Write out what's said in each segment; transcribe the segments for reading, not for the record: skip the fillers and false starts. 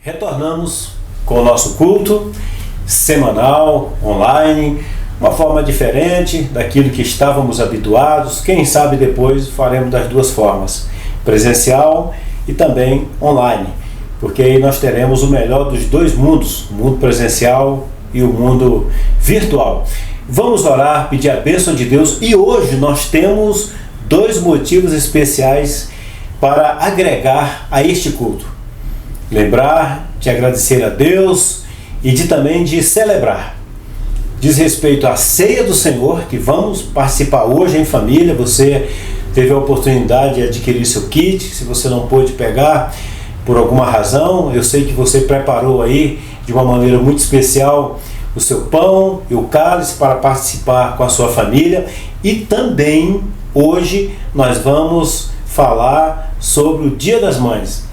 Retornamos com o nosso culto semanal, online, uma forma diferente daquilo que estávamos habituados. Quem sabe depois faremos das duas formas, presencial e também online, porque aí nós teremos o melhor dos dois mundos, o mundo presencial e o mundo virtual. Vamos orar, pedir a bênção de Deus, e hoje nós temos dois motivos especiais para agregar a este culto. Lembrar de agradecer a Deus e também de celebrar. Diz respeito à ceia do Senhor, que vamos participar hoje em família. Você teve a oportunidade de adquirir seu kit. Se você não pôde pegar por alguma razão, eu sei que você preparou aí de uma maneira muito especial o seu pão e o cálice para participar com a sua família. E também hoje nós vamos falar sobre o Dia das Mães.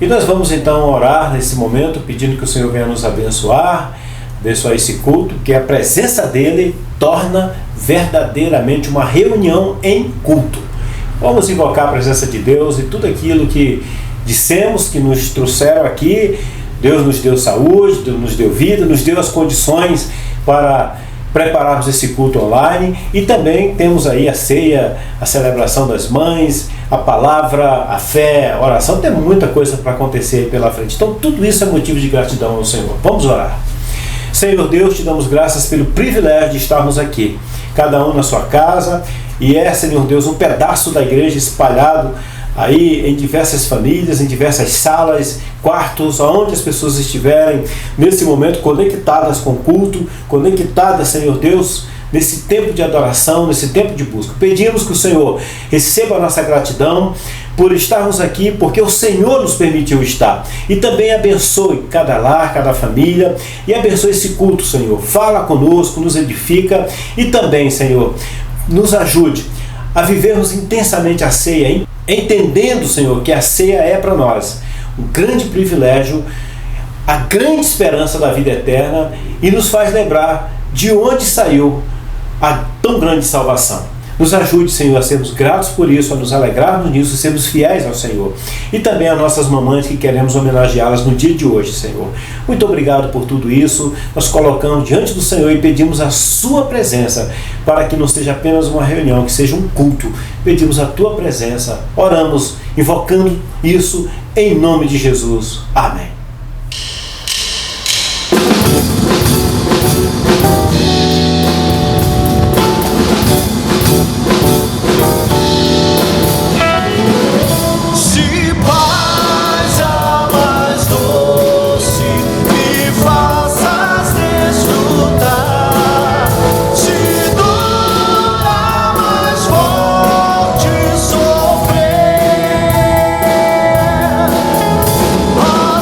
E nós vamos então orar nesse momento, pedindo que o Senhor venha nos abençoar esse culto, que a presença dele torna verdadeiramente uma reunião em culto. Vamos invocar a presença de Deus e tudo aquilo que dissemos, que nos trouxeram aqui. Deus nos deu saúde, Deus nos deu vida, nos deu as condições para prepararmos esse culto online, e também temos aí a ceia, a celebração das mães, a palavra, a fé, a oração. Tem muita coisa para acontecer aí pela frente. Então tudo isso é motivo de gratidão ao Senhor. Vamos orar. Senhor Deus, te damos graças pelo privilégio de estarmos aqui, cada um na sua casa, e Senhor Deus, um pedaço da igreja espalhado aí em diversas famílias, em diversas salas, quartos, aonde as pessoas estiverem nesse momento conectadas com o culto, conectadas, Senhor Deus, nesse tempo de adoração, nesse tempo de busca. Pedimos que o Senhor receba a nossa gratidão por estarmos aqui, porque o Senhor nos permitiu estar. E também abençoe cada lar, cada família, e abençoe esse culto, Senhor. Fala conosco, nos edifica, e também, Senhor, nos ajude a vivermos intensamente a ceia, entendendo, Senhor, que a ceia é para nós um grande privilégio, a grande esperança da vida eterna, e nos faz lembrar de onde saiu a tão grande salvação. Nos ajude, Senhor, a sermos gratos por isso, a nos alegrarmos nisso, e sermos fiéis ao Senhor. E também a nossas mamães, que queremos homenageá-las no dia de hoje, Senhor. Muito obrigado por tudo isso. Nós colocamos diante do Senhor e pedimos a sua presença, para que não seja apenas uma reunião, que seja um culto. Pedimos a tua presença, oramos, invocando isso em nome de Jesus. Amém.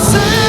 Você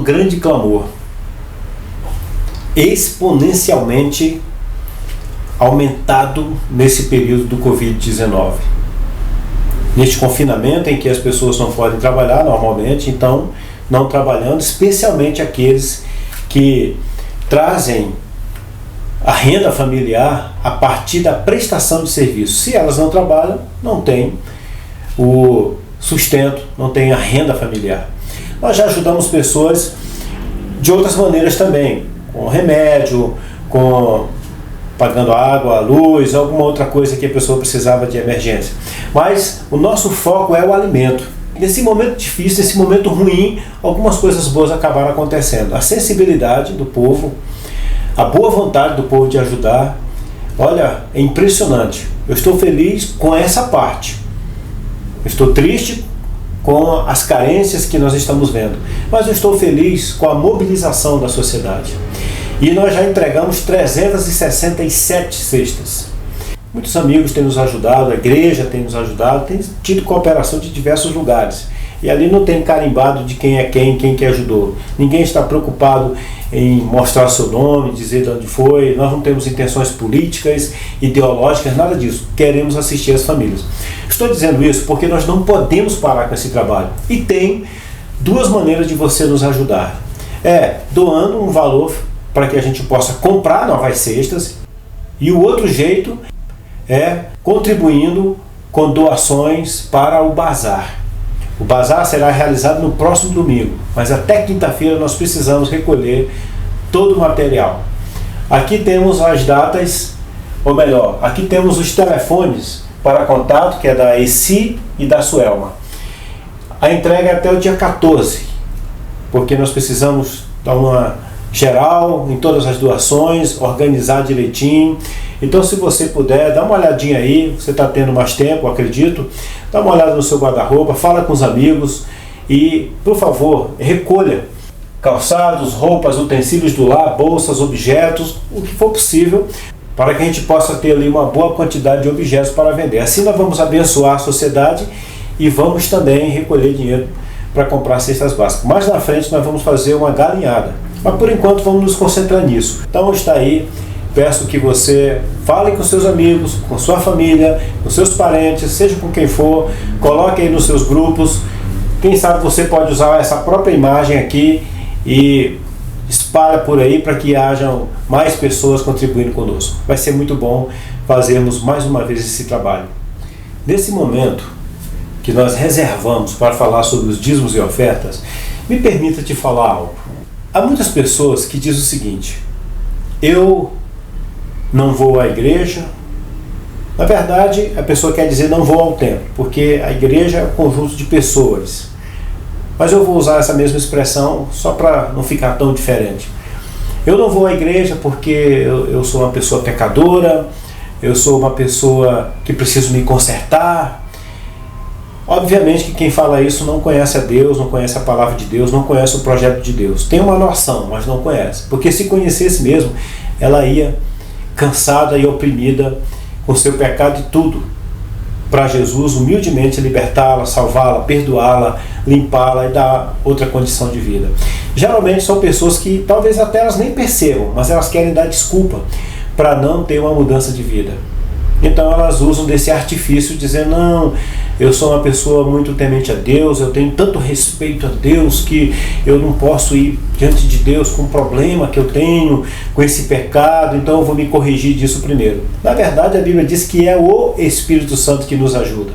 grande clamor, exponencialmente aumentado nesse período do Covid-19. Neste confinamento em que as pessoas não podem trabalhar normalmente, então não trabalhando, especialmente aqueles que trazem a renda familiar a partir da prestação de serviço. Se elas não trabalham, não tem o sustento, não tem a renda familiar. Nós já ajudamos pessoas de outras maneiras também, com remédio, com pagando água, luz, alguma outra coisa que a pessoa precisava de emergência. Mas o nosso foco é o alimento. Nesse momento difícil, nesse momento ruim, algumas coisas boas acabaram acontecendo. A sensibilidade do povo, a boa vontade do povo de ajudar, olha, é impressionante. Eu estou feliz com essa parte. Eu estou triste com as carências que nós estamos vendo, mas eu estou feliz com a mobilização da sociedade. E nós já entregamos 367 cestas. Muitos amigos têm nos ajudado, a igreja tem nos ajudado, tem tido cooperação de diversos lugares. E ali não tem carimbado de quem é quem que ajudou. Ninguém está preocupado em mostrar seu nome, dizer de onde foi. Nós não temos intenções políticas, ideológicas, nada disso. Queremos assistir as famílias. Estou dizendo isso porque nós não podemos parar com esse trabalho. E tem duas maneiras de você nos ajudar. Doando um valor para que a gente possa comprar novas cestas, e o outro jeito é contribuindo com doações para o bazar. O bazar será realizado no próximo domingo, mas até quinta-feira nós precisamos recolher todo o material. Aqui temos as datas, ou melhor, aqui temos os telefones para contato, que é da ESI e da Suelma. A entrega é até o dia 14, porque nós precisamos dar uma geral em todas as doações, organizar direitinho. Então, se você puder, dá uma olhadinha aí, você está tendo mais tempo, acredito, dá uma olhada no seu guarda-roupa, fala com os amigos e, por favor, recolha calçados, roupas, utensílios do lar, bolsas, objetos, o que for possível, para que a gente possa ter ali uma boa quantidade de objetos para vender. Assim nós vamos abençoar a sociedade e vamos também recolher dinheiro para comprar cestas básicas. Mais na frente nós vamos fazer uma galinhada, mas por enquanto vamos nos concentrar nisso. Então está aí, peço que você fale com seus amigos, com sua família, com seus parentes, seja com quem for, coloque aí nos seus grupos. Quem sabe você pode usar essa própria imagem aqui e espalha por aí para que hajam mais pessoas contribuindo conosco. Vai ser muito bom fazermos mais uma vez esse trabalho. Nesse momento que nós reservamos para falar sobre os dízimos e ofertas, me permita te falar algo. Há muitas pessoas que dizem o seguinte: eu não vou à igreja. Na verdade, a pessoa quer dizer não vou ao templo, porque a igreja é um conjunto de pessoas. Mas eu vou usar essa mesma expressão só para não ficar tão diferente. Eu não vou à igreja porque eu sou uma pessoa pecadora, eu sou uma pessoa que preciso me consertar. Obviamente que quem fala isso não conhece a Deus, não conhece a palavra de Deus, não conhece o projeto de Deus. Tem uma noção, mas não conhece. Porque se conhecesse mesmo, ela ia cansada e oprimida com seu pecado e tudo, para Jesus humildemente libertá-la, salvá-la, perdoá-la, limpá-la e dar outra condição de vida. Geralmente são pessoas que talvez até elas nem percebam, mas elas querem dar desculpa para não ter uma mudança de vida. Então elas usam desse artifício, dizendo: não, eu sou uma pessoa muito temente a Deus, eu tenho tanto respeito a Deus que eu não posso ir diante de Deus com o problema que eu tenho, com esse pecado, então eu vou me corrigir disso primeiro. Na verdade, a Bíblia diz que é o Espírito Santo que nos ajuda.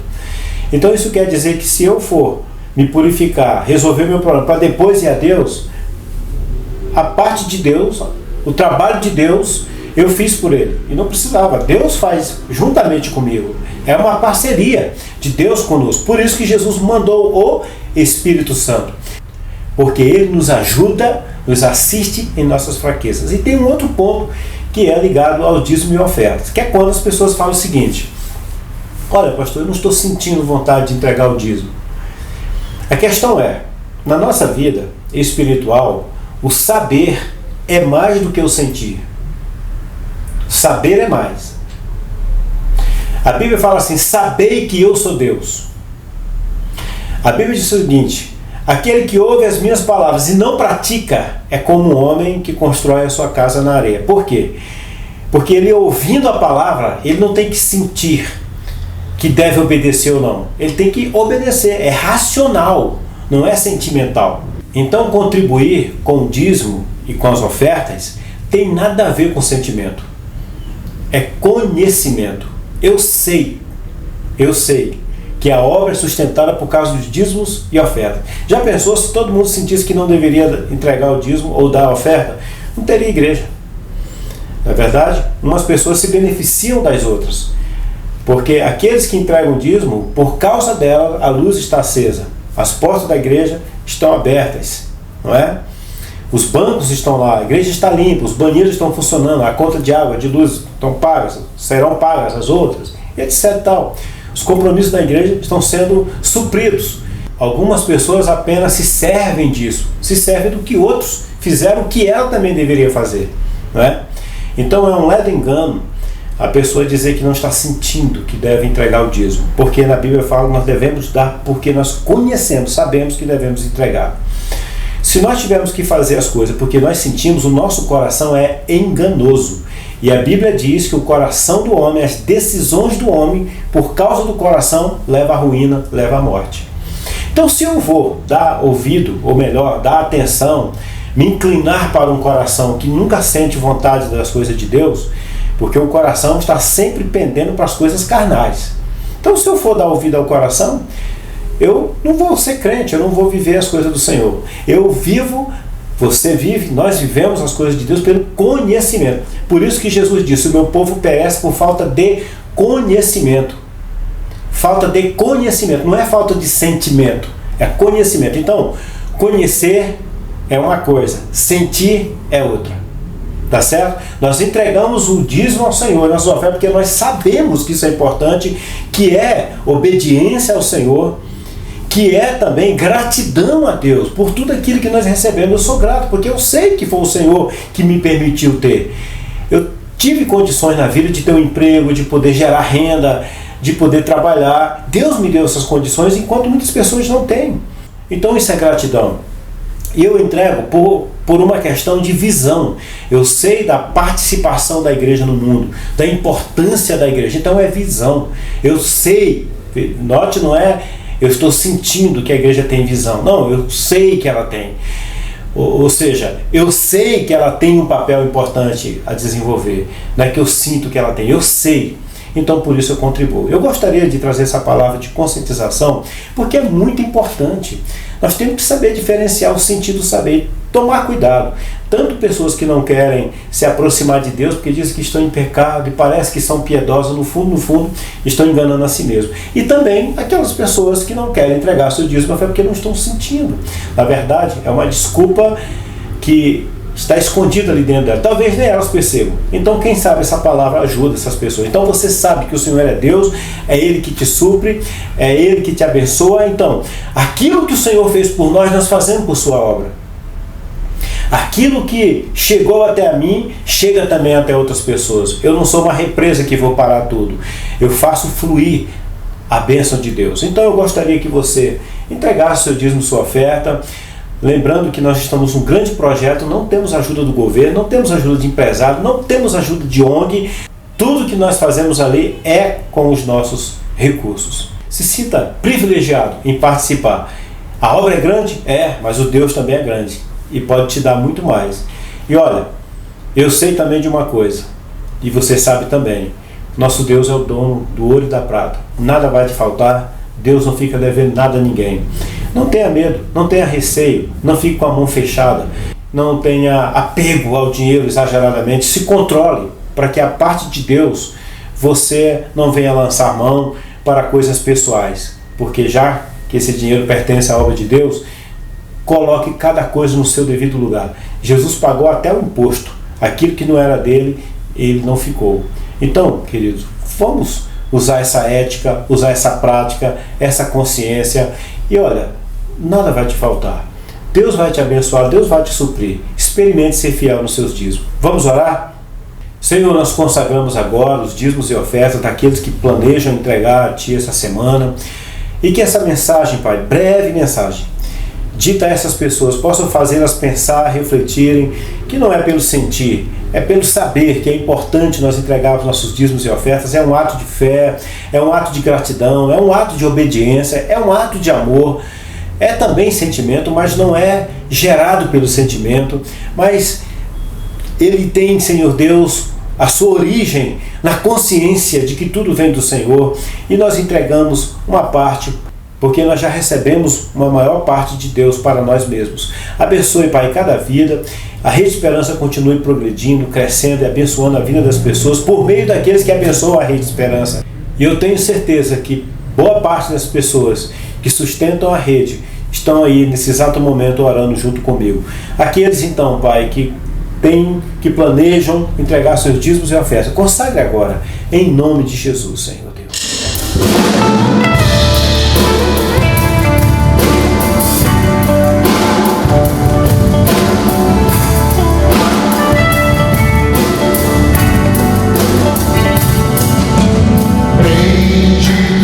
Então isso quer dizer que se eu for me purificar, resolver meu problema, para depois ir a Deus, a parte de Deus, o trabalho de Deus, eu fiz por ele, e não precisava. Deus faz juntamente comigo. É uma parceria de Deus conosco. Por isso que Jesus mandou o Espírito Santo, porque ele nos ajuda, nos assiste em nossas fraquezas. E tem um outro ponto que é ligado ao dízimo e ofertas, que é quando as pessoas falam o seguinte: olha, pastor, eu não estou sentindo vontade de entregar o dízimo. A questão é, na nossa vida espiritual, o saber é mais do que o sentir. Saber é mais. A Bíblia fala assim: sabei que eu sou Deus. A Bíblia diz o seguinte: Aquele que ouve as minhas palavras e não pratica é como um homem que constrói a sua casa na areia. Por quê? Porque ele, ouvindo a palavra, ele não tem que sentir que deve obedecer ou não. Ele tem que obedecer. É racional, não é sentimental. Então, contribuir com o dízimo e com as ofertas tem nada a ver com sentimento. É conhecimento. Eu sei que a obra é sustentada por causa dos dízimos e ofertas. Já pensou se todo mundo sentisse que não deveria entregar o dízimo ou dar a oferta? Não teria igreja. Na verdade, umas pessoas se beneficiam das outras. Porque aqueles que entregam o dízimo, por causa dela, a luz está acesa. As portas da igreja estão abertas, não é? Os bancos estão lá, a igreja está limpa, os banheiros estão funcionando, a conta de água, de luz estão pagas, serão pagas as outras, etc. Tal. Os compromissos da igreja estão sendo supridos. Algumas pessoas apenas se servem disso, se servem do que outros fizeram, o que ela também deveria fazer, não é? Então é um ledo engano a pessoa dizer que não está sentindo que deve entregar o dízimo, porque na Bíblia fala que nós devemos dar porque nós conhecemos, sabemos que devemos entregar. Se nós tivermos que fazer as coisas porque nós sentimos, o nosso coração é enganoso. E a Bíblia diz que o coração do homem, as decisões do homem, por causa do coração, leva à ruína, leva à morte. Então, se eu vou dar ouvido, ou melhor, dar atenção, me inclinar para um coração que nunca sente vontade das coisas de Deus, porque o coração está sempre pendendo para as coisas carnais. Então, se eu for dar ouvido ao coração, eu não vou ser crente, eu não vou viver as coisas do Senhor. Eu vivo, você vive, nós vivemos as coisas de Deus pelo conhecimento. Por isso que Jesus disse, o meu povo perece por falta de conhecimento. Falta de conhecimento, não é falta de sentimento, é conhecimento. Então, conhecer é uma coisa, sentir é outra. Tá certo? Nós entregamos o dízimo ao Senhor, nossa oferta, porque nós sabemos que isso é importante, que é obediência ao Senhor, que é também gratidão a Deus por tudo aquilo que nós recebemos. Eu sou grato, porque eu sei que foi o Senhor que me permitiu ter. Eu tive condições na vida de ter um emprego, de poder gerar renda, de poder trabalhar. Deus me deu essas condições, enquanto muitas pessoas não têm. Então isso é gratidão. E eu entrego por uma questão de visão. Eu sei da participação da igreja no mundo, da importância da igreja. Então é visão. Eu sei, note, não é eu estou sentindo que a igreja tem visão. Não, eu sei que ela tem. Ou seja, eu sei que ela tem um papel importante a desenvolver. Não é que eu sinto que ela tem, eu sei. Então por isso eu contribuo. Eu gostaria de trazer essa palavra de conscientização, porque é muito importante. Nós temos que saber diferenciar o sentido, saber tomar cuidado. Tanto pessoas que não querem se aproximar de Deus, porque dizem que estão em pecado e parece que são piedosas, no fundo, estão enganando a si mesmo. E também aquelas pessoas que não querem entregar seu dízimo porque não estão sentindo. Na verdade, é uma desculpa que está escondida ali dentro dela. Talvez nem elas percebam. Então, quem sabe essa palavra ajuda essas pessoas. Então, você sabe que o Senhor é Deus, é Ele que te supre, é Ele que te abençoa. Então, aquilo que o Senhor fez por nós fazemos por sua obra. Aquilo que chegou até a mim, chega também até outras pessoas. Eu não sou uma represa que vou parar tudo. Eu faço fluir a bênção de Deus. Então, eu gostaria que você entregasse seu dízimo, sua oferta. Lembrando que nós estamos num grande projeto, não temos ajuda do governo, não temos ajuda de empresário, não temos ajuda de ONG. Tudo que nós fazemos ali é com os nossos recursos. Se sinta privilegiado em participar. A obra é grande? É, mas o Deus também é grande e pode te dar muito mais. E olha, eu sei também de uma coisa, e você sabe também, nosso Deus é o dono do ouro e da prata. Nada vai te faltar, Deus não fica devendo nada a ninguém. Não tenha medo, não tenha receio, não fique com a mão fechada, não tenha apego ao dinheiro exageradamente, se controle para que a parte de Deus você não venha lançar mão para coisas pessoais, porque já que esse dinheiro pertence à obra de Deus, coloque cada coisa no seu devido lugar. Jesus pagou até o imposto, aquilo que não era dele, ele não ficou. Então, queridos, vamos usar essa ética, usar essa prática, essa consciência, e olha, nada vai te faltar. Deus vai te abençoar, Deus vai te suprir. Experimente ser fiel nos seus dízimos. Vamos orar? Senhor, nós consagramos agora os dízimos e ofertas daqueles que planejam entregar a Ti essa semana, e que essa mensagem, Pai, breve mensagem, dita a essas pessoas, possam fazê-las pensar, refletirem, que não é pelo sentir, é pelo saber que é importante nós entregarmos nossos dízimos e ofertas. É um ato de fé, é um ato de gratidão, é um ato de obediência, é um ato de amor. É também sentimento, mas não é gerado pelo sentimento, mas ele tem, Senhor Deus, a sua origem na consciência de que tudo vem do Senhor, e nós entregamos uma parte, porque nós já recebemos uma maior parte de Deus para nós mesmos. Abençoe, Pai, cada vida. A Rede Esperança continue progredindo, crescendo e abençoando a vida das pessoas por meio daqueles que abençoam a Rede Esperança. E eu tenho certeza que boa parte das pessoas que sustentam a rede estão aí nesse exato momento orando junto comigo. Aqueles então, Pai, que planejam entregar seus dízimos e ofertas, consagre agora, em nome de Jesus, Senhor Deus.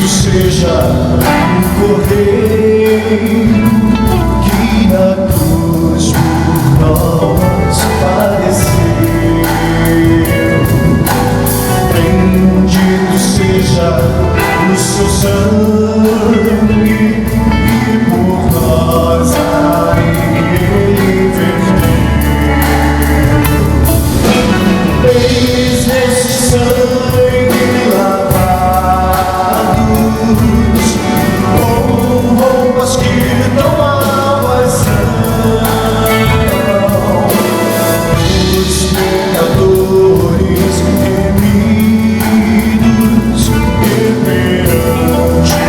Seja o Cordeiro que na cruz por nós padeceu. Bendito seja o seu sangue e por nós ele verteu. Eis nesse sangue lavado, com roupas que tão alvas são, os pecadores remidos e perante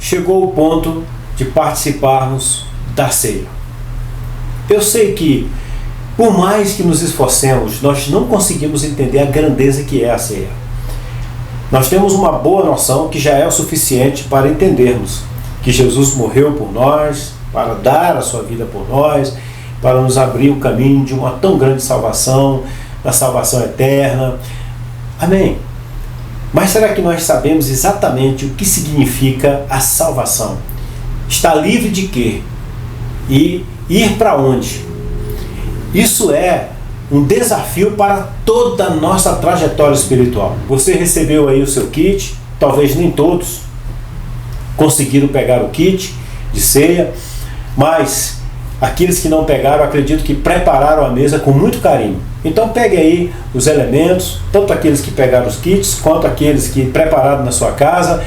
chegou o ponto de participarmos da ceia. Eu sei que, por mais que nos esforcemos, nós não conseguimos entender a grandeza que é a ceia. Nós temos uma boa noção que já é o suficiente para entendermos que Jesus morreu por nós, para dar a sua vida por nós, para nos abrir o caminho de uma tão grande salvação, da salvação eterna. Amém. Mas será que nós sabemos exatamente o que significa a salvação? Estar livre de quê? E ir para onde? Isso é um desafio para toda a nossa trajetória espiritual. Você recebeu aí o seu kit, talvez nem todos conseguiram pegar o kit de ceia, mas aqueles que não pegaram, acredito que prepararam a mesa com muito carinho. Então pegue aí os elementos, tanto aqueles que pegaram os kits, quanto aqueles que prepararam na sua casa.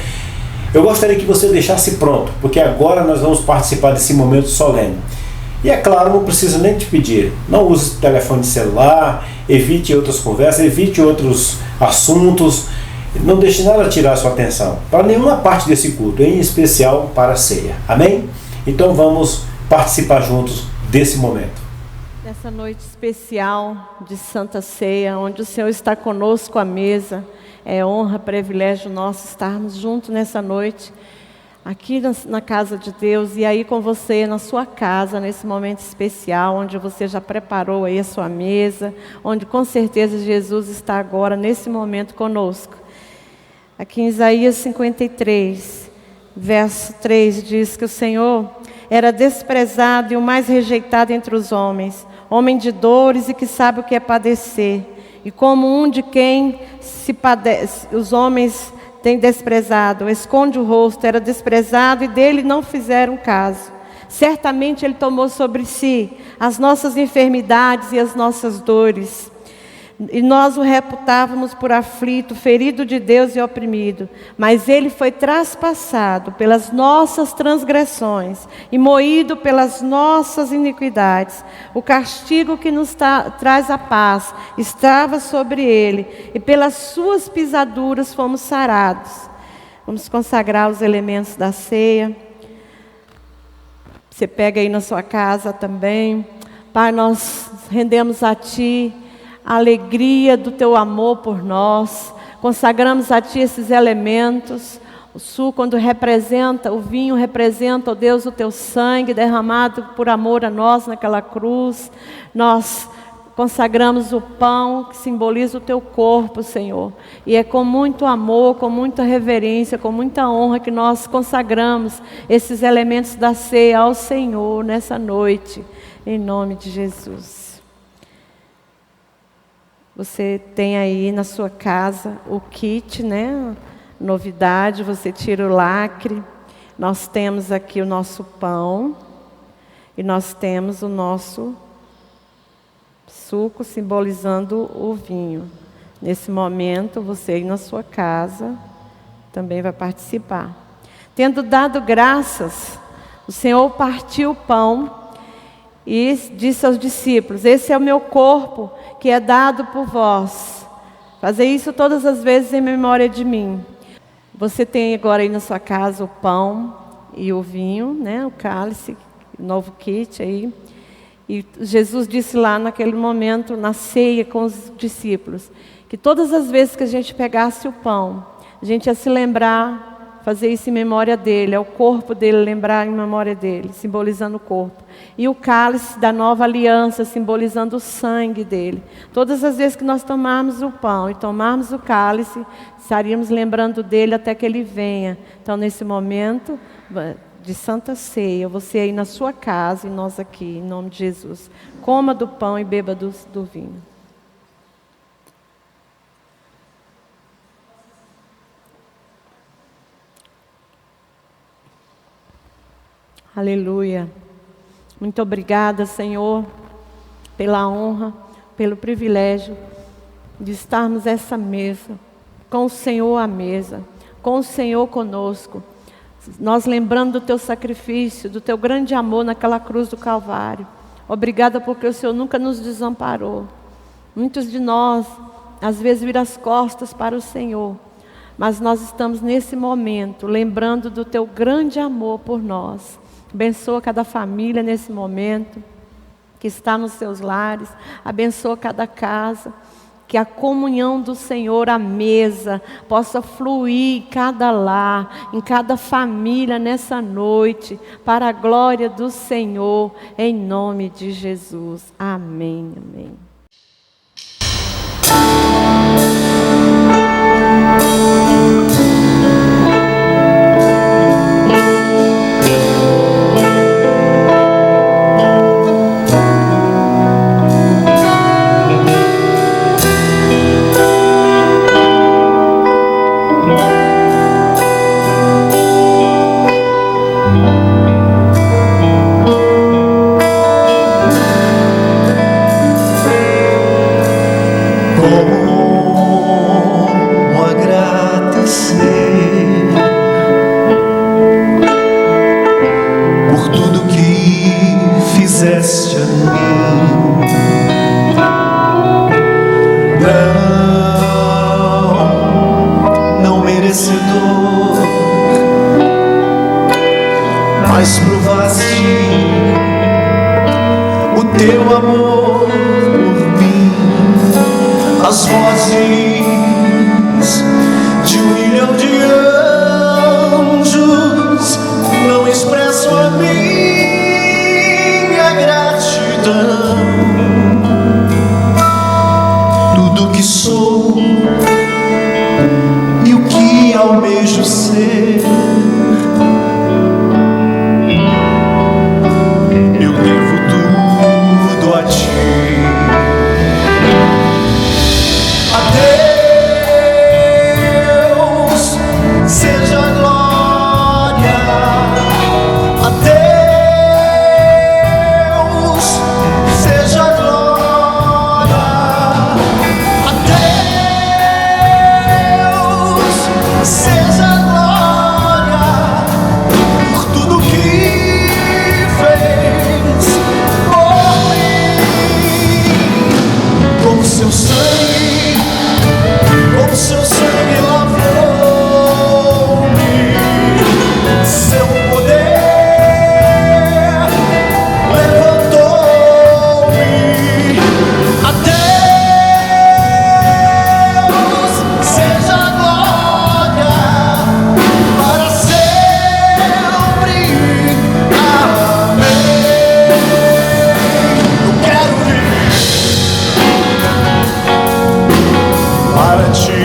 Eu gostaria que você deixasse pronto, porque agora nós vamos participar desse momento solene. E é claro, não precisa nem te pedir, não use telefone celular, evite outras conversas, evite outros assuntos, não deixe nada tirar a sua atenção, para nenhuma parte desse culto, em especial para a ceia. Amém? Então vamos participar juntos desse momento. Nessa noite especial de Santa Ceia, onde o Senhor está conosco à mesa, é honra, privilégio nosso estarmos juntos nessa noite, aqui na casa de Deus, e aí com você na sua casa, nesse momento especial, onde você já preparou aí a sua mesa, onde com certeza Jesus está agora, nesse momento conosco. Aqui em Isaías 53, verso 3, diz que o Senhor era desprezado e o mais rejeitado entre os homens, homem de dores e que sabe o que é padecer, e como um de quem se padece, os homens têm desprezado, esconde o rosto, era desprezado e dele não fizeram caso. Certamente ele tomou sobre si as nossas enfermidades e as nossas dores. E nós o reputávamos por aflito, ferido de Deus e oprimido. Mas ele foi traspassado pelas nossas transgressões e moído pelas nossas iniquidades. O castigo que nos traz a paz estava sobre ele, e pelas suas pisaduras fomos sarados. Vamos consagrar os elementos da ceia. Você pega aí na sua casa também. Pai, nós rendemos a Ti a alegria do Teu amor por nós, consagramos a Ti esses elementos. O suco, quando representa, o vinho representa, ó Deus, o Teu sangue derramado por amor a nós naquela cruz. Nós consagramos o pão, que simboliza o Teu corpo, Senhor. E é com muito amor, com muita reverência, com muita honra que nós consagramos esses elementos da ceia ao Senhor nessa noite, em nome de Jesus. Você tem aí na sua casa o kit, né? Novidade, você tira o lacre. Nós temos aqui o nosso pão e nós temos o nosso suco simbolizando o vinho. Nesse momento, você aí na sua casa também vai participar. Tendo dado graças, o Senhor partiu o pão e disse aos discípulos: esse é o meu corpo que é dado por vós. Fazei isso todas as vezes em memória de mim. Você tem agora aí na sua casa o pão e o vinho, né? O cálice, o novo kit aí. E Jesus disse lá naquele momento, na ceia com os discípulos, que todas as vezes que a gente pegasse o pão, a gente ia se lembrar, fazer isso em memória dele, é o corpo dele, lembrar em memória dele, simbolizando o corpo. E o cálice da nova aliança, simbolizando o sangue dele. Todas as vezes que nós tomarmos o pão e tomarmos o cálice, estaríamos lembrando dele até que ele venha. Então, nesse momento de Santa Ceia, você aí na sua casa e nós aqui, em nome de Jesus, coma do pão e beba do vinho. Aleluia. Muito obrigada, Senhor, pela honra, pelo privilégio de estarmos essa mesa, com o Senhor à mesa, com o Senhor conosco. Nós lembrando do Teu sacrifício, do Teu grande amor naquela cruz do Calvário. Obrigada porque o Senhor nunca nos desamparou. Muitos de nós, às vezes, viram as costas para o Senhor, mas nós estamos nesse momento lembrando do teu grande amor por nós. Abençoa cada família nesse momento que está nos seus lares, abençoa cada casa, que a comunhão do Senhor à mesa possa fluir em cada lar, em cada família nessa noite, para a glória do Senhor, em nome de Jesus. Amém, amém. Como agradecer por tudo que fizeste a mim. Não merecedor, mas provaste o teu amor por mim. As vozes de 1 milhão de anjos não expressam a minha gratidão. Tudo que sou e o que almejo ser, eu devo tudo a ti. Seja a glória a Deus, seja a glória a Deus, seja a glória por tudo que fez por mim. Com o seu sangue, com o seu sangue lavou. Seu poder levantou-me a Deus, seja a glória para sempre. Amém. Eu quero viver para ti.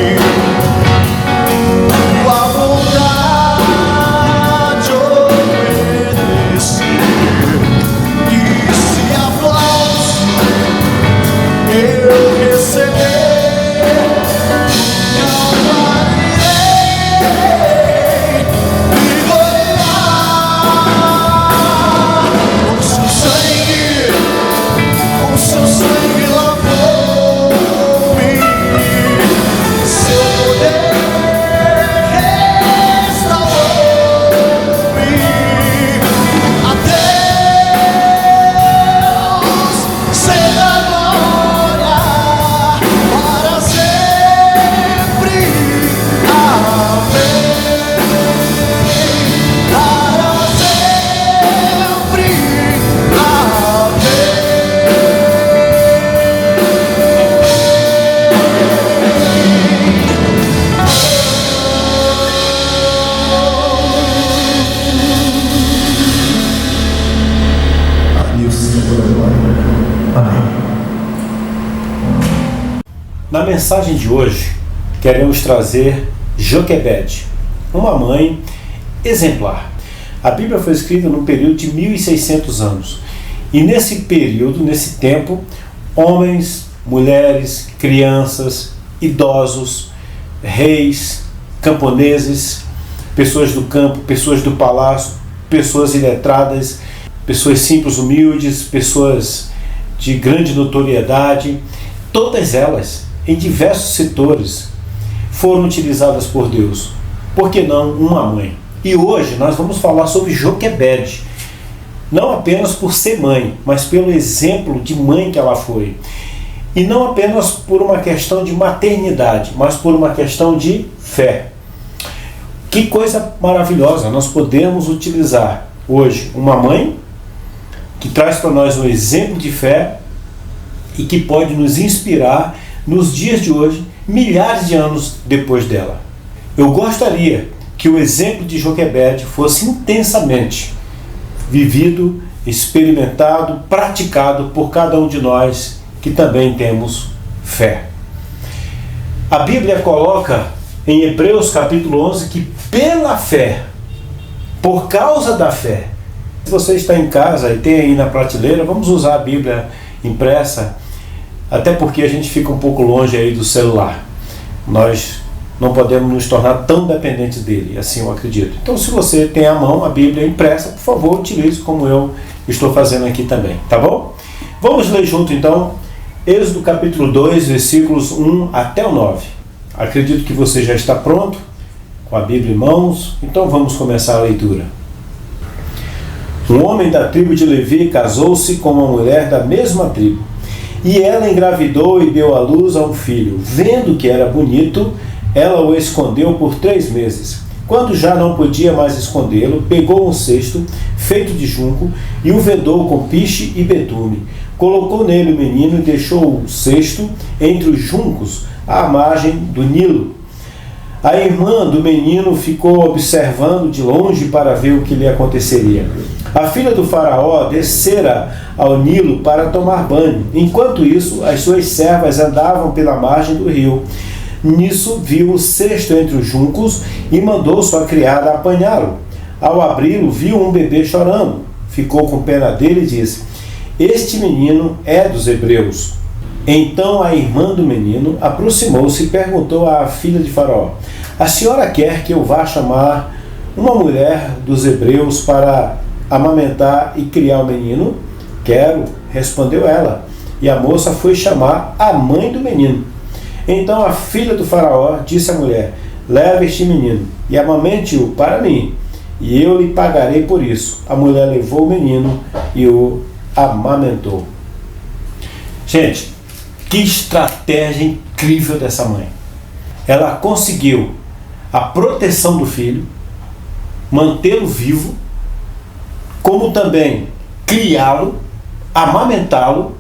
Na mensagem de hoje, queremos trazer Joquebede, uma mãe exemplar. A Bíblia foi escrita num período de 1600 anos. E nesse período, nesse tempo, homens, mulheres, crianças, idosos, reis, camponeses, pessoas do campo, pessoas do palácio, pessoas iletradas, pessoas simples, humildes, pessoas de grande notoriedade, todas elas, em diversos setores, foram utilizadas por Deus. Por que não uma mãe? E hoje nós vamos falar sobre Joquebede, não apenas por ser mãe, mas pelo exemplo de mãe que ela foi. E não apenas por uma questão de maternidade, mas por uma questão de fé. Que coisa maravilhosa! Nós podemos utilizar hoje uma mãe que traz para nós um exemplo de fé e que pode nos inspirar nos dias de hoje, milhares de anos depois dela. Eu gostaria que o exemplo de Joquebede fosse intensamente vivido, experimentado, praticado por cada um de nós que também temos fé. A Bíblia coloca em Hebreus capítulo 11 que pela fé, por causa da fé, se você está em casa e tem aí na prateleira, vamos usar a Bíblia impressa, até porque a gente fica um pouco longe aí do celular. Nós não podemos nos tornar tão dependentes dele, assim eu acredito. Então, se você tem à mão a Bíblia impressa, por favor, utilize como eu estou fazendo aqui também, tá bom? Vamos ler junto então, Êxodo capítulo 2, versículos 1 até o 9. Acredito que você já está pronto, com a Bíblia em mãos, então vamos começar a leitura. Um homem da tribo de Levi casou-se com uma mulher da mesma tribo, e ela engravidou e deu à luz a um filho. Vendo que era bonito, ela o escondeu por 3 meses. Quando já não podia mais escondê-lo, pegou um cesto feito de junco e o vedou com piche e betume. Colocou nele o menino e deixou o cesto entre os juncos, à margem do Nilo. A irmã do menino ficou observando de longe para ver o que lhe aconteceria. A filha do faraó descera ao Nilo para tomar banho. Enquanto isso, as suas servas andavam pela margem do rio. Nisso viu o cesto entre os juncos e mandou sua criada apanhá-lo. Ao abri-lo, viu um bebê chorando. Ficou com pena dele e disse: "Este menino é dos hebreus." Então a irmã do menino aproximou-se e perguntou à filha de Faraó: "A senhora quer que eu vá chamar uma mulher dos hebreus para amamentar e criar o menino?" "Quero", respondeu ela. E a moça foi chamar a mãe do menino. Então a filha do Faraó disse à mulher: "Leve este menino e amamente-o para mim, e eu lhe pagarei por isso." A mulher levou o menino e o amamentou. Gente, que estratégia incrível dessa mãe. Ela conseguiu a proteção do filho, mantê-lo vivo, como também criá-lo, amamentá-lo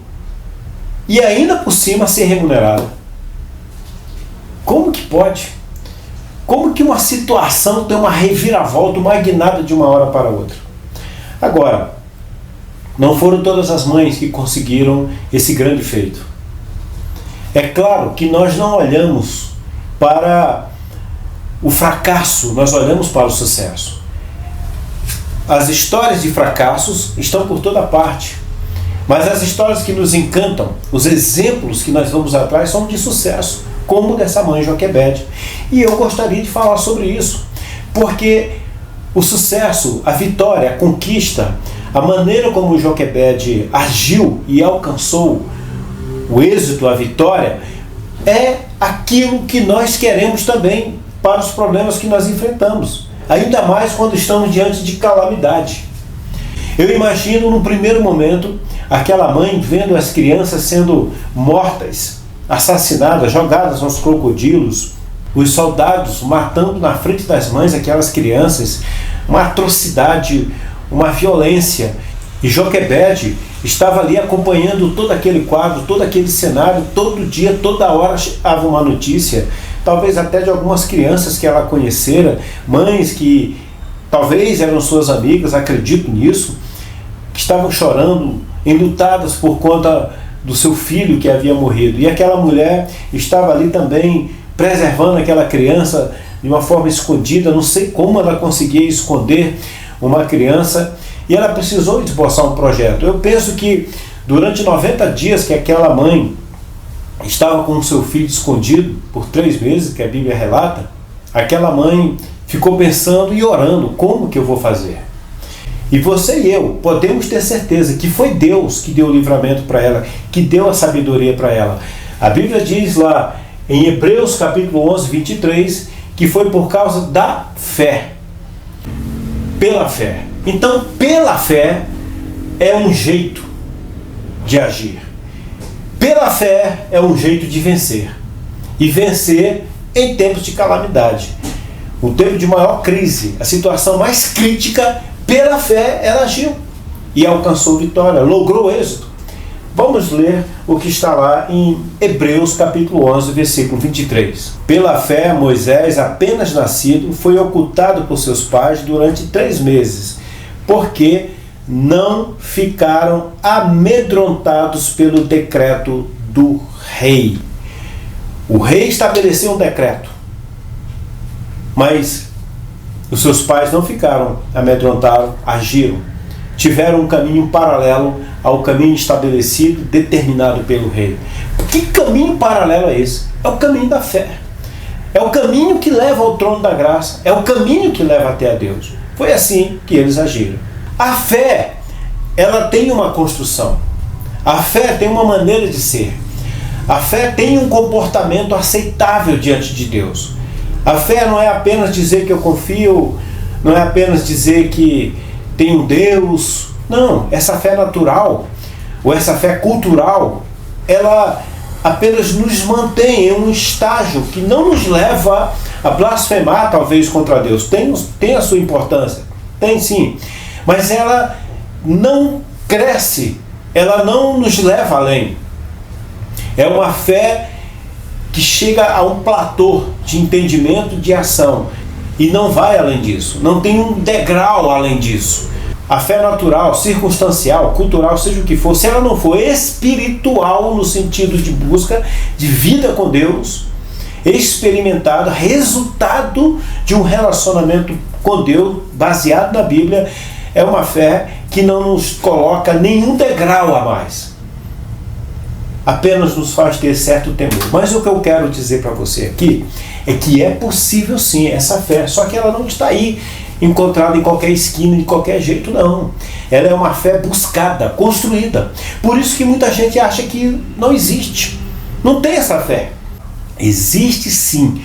e ainda por cima ser remunerada. Como que pode? Como que uma situação tem uma reviravolta, uma guinada de uma hora para outra? Agora, não foram todas as mães que conseguiram esse grande feito. É claro que nós não olhamos para o fracasso, nós olhamos para o sucesso. As histórias de fracassos estão por toda parte, mas as histórias que nos encantam, os exemplos que nós vamos atrás são de sucesso, como o dessa mãe Joquebede. E eu gostaria de falar sobre isso, porque o sucesso, a vitória, a conquista, a maneira como Joquebede agiu e alcançou o êxito, a vitória, é aquilo que nós queremos também para os problemas que nós enfrentamos, ainda mais quando estamos diante de calamidade. Eu imagino no primeiro momento aquela mãe vendo as crianças sendo mortas, assassinadas, jogadas aos crocodilos, os soldados matando na frente das mães aquelas crianças, uma atrocidade, uma violência. E Joquebede estava ali acompanhando todo aquele quadro, todo aquele cenário, todo dia, toda hora chegava uma notícia, talvez até de algumas crianças que ela conhecera, mães que talvez eram suas amigas, acredito nisso, que estavam chorando, enlutadas por conta do seu filho que havia morrido. E aquela mulher estava ali também preservando aquela criança de uma forma escondida, não sei como ela conseguia esconder uma criança, e ela precisou esboçar um projeto. Eu penso que durante 90 dias que aquela mãe estava com o seu filho escondido, por 3 meses, que a Bíblia relata, aquela mãe ficou pensando e orando: como que eu vou fazer? E você e eu podemos ter certeza que foi Deus que deu o livramento para ela, que deu a sabedoria para ela. A Bíblia diz lá em Hebreus capítulo 11, 23, que foi por causa da fé. Pela fé. Então, pela fé é um jeito de agir. Pela fé é um jeito de vencer. E vencer em tempos de calamidade. o tempo de maior crise, a situação mais crítica, pela fé ela agiu e alcançou vitória, logrou êxito. Vamos ler o que está lá em Hebreus capítulo 11, versículo 23. Pela fé, Moisés, apenas nascido, foi ocultado por seus pais durante 3 meses, porque não ficaram amedrontados pelo decreto do rei. O rei estabeleceu um decreto, mas os seus pais não ficaram amedrontados, agiram. Tiveram um caminho paralelo ao caminho estabelecido, determinado pelo rei. Que caminho paralelo é esse? É o caminho da fé. É o caminho que leva ao trono da graça. É o caminho que leva até a Deus. Foi assim que eles agiram. A fé, ela tem uma construção. A fé tem uma maneira de ser. A fé tem um comportamento aceitável diante de Deus. A fé não é apenas dizer que eu confio, não é apenas dizer que tem um Deus. Não, essa fé natural, ou essa fé cultural, ela apenas nos mantém em um estágio que não nos leva a blasfemar talvez contra Deus. Tem a sua importância, tem sim, mas ela não cresce, ela não nos leva além. É uma fé que chega a um platô de entendimento, de ação, e não vai além disso, não tem um degrau além disso. A fé natural, circunstancial, cultural, seja o que for, se ela não for espiritual no sentido de busca de vida com Deus, experimentado, resultado de um relacionamento com Deus baseado na Bíblia, é uma fé que não nos coloca nenhum degrau a mais. Apenas nos faz ter certo temor. Mas o que eu quero dizer para você aqui é que é possível sim essa fé, só que ela não está aí encontrada em qualquer esquina, de qualquer jeito, não. Ela é uma fé buscada, construída. Por isso que muita gente acha que não existe. Não tem essa fé. Existe sim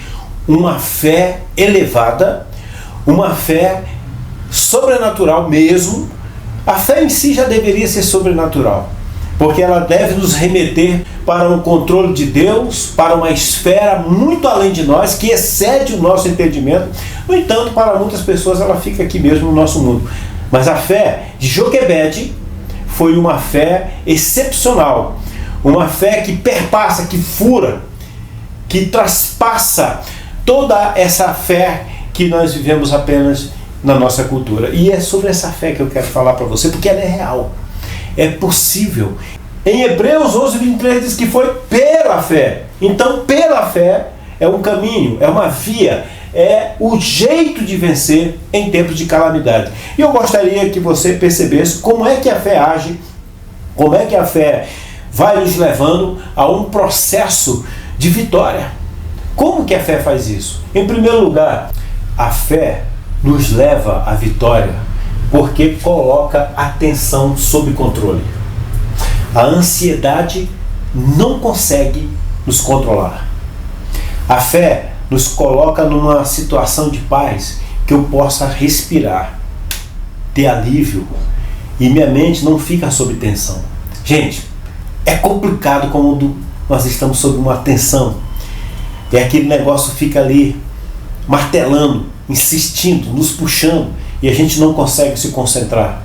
uma fé elevada, uma fé sobrenatural mesmo. A fé em si já deveria ser sobrenatural, porque ela deve nos remeter para um controle de Deus, para uma esfera muito além de nós, que excede o nosso entendimento. No entanto, para muitas pessoas ela fica aqui mesmo no nosso mundo. Mas a fé de Joquebede foi uma fé excepcional, uma fé que perpassa, que fura, que traspassa toda essa fé que nós vivemos apenas na nossa cultura. E é sobre essa fé que eu quero falar para você, porque ela é real. É possível. Em Hebreus 11, 23 diz que foi pela fé. Então, pela fé é um caminho, é uma via, é o jeito de vencer em tempos de calamidade. E eu gostaria que você percebesse como é que a fé age, como é que a fé vai nos levando a um processo de vitória. Como que a fé faz isso? Em primeiro lugar, a fé nos leva à vitória porque coloca a tensão sob controle. A ansiedade não consegue nos controlar. A fé nos coloca numa situação de paz, que eu possa respirar, ter alívio, e minha mente não fica sob tensão. Gente, é complicado quando nós estamos sob uma tensão. E aquele negócio fica ali martelando, insistindo, nos puxando, e a gente não consegue se concentrar.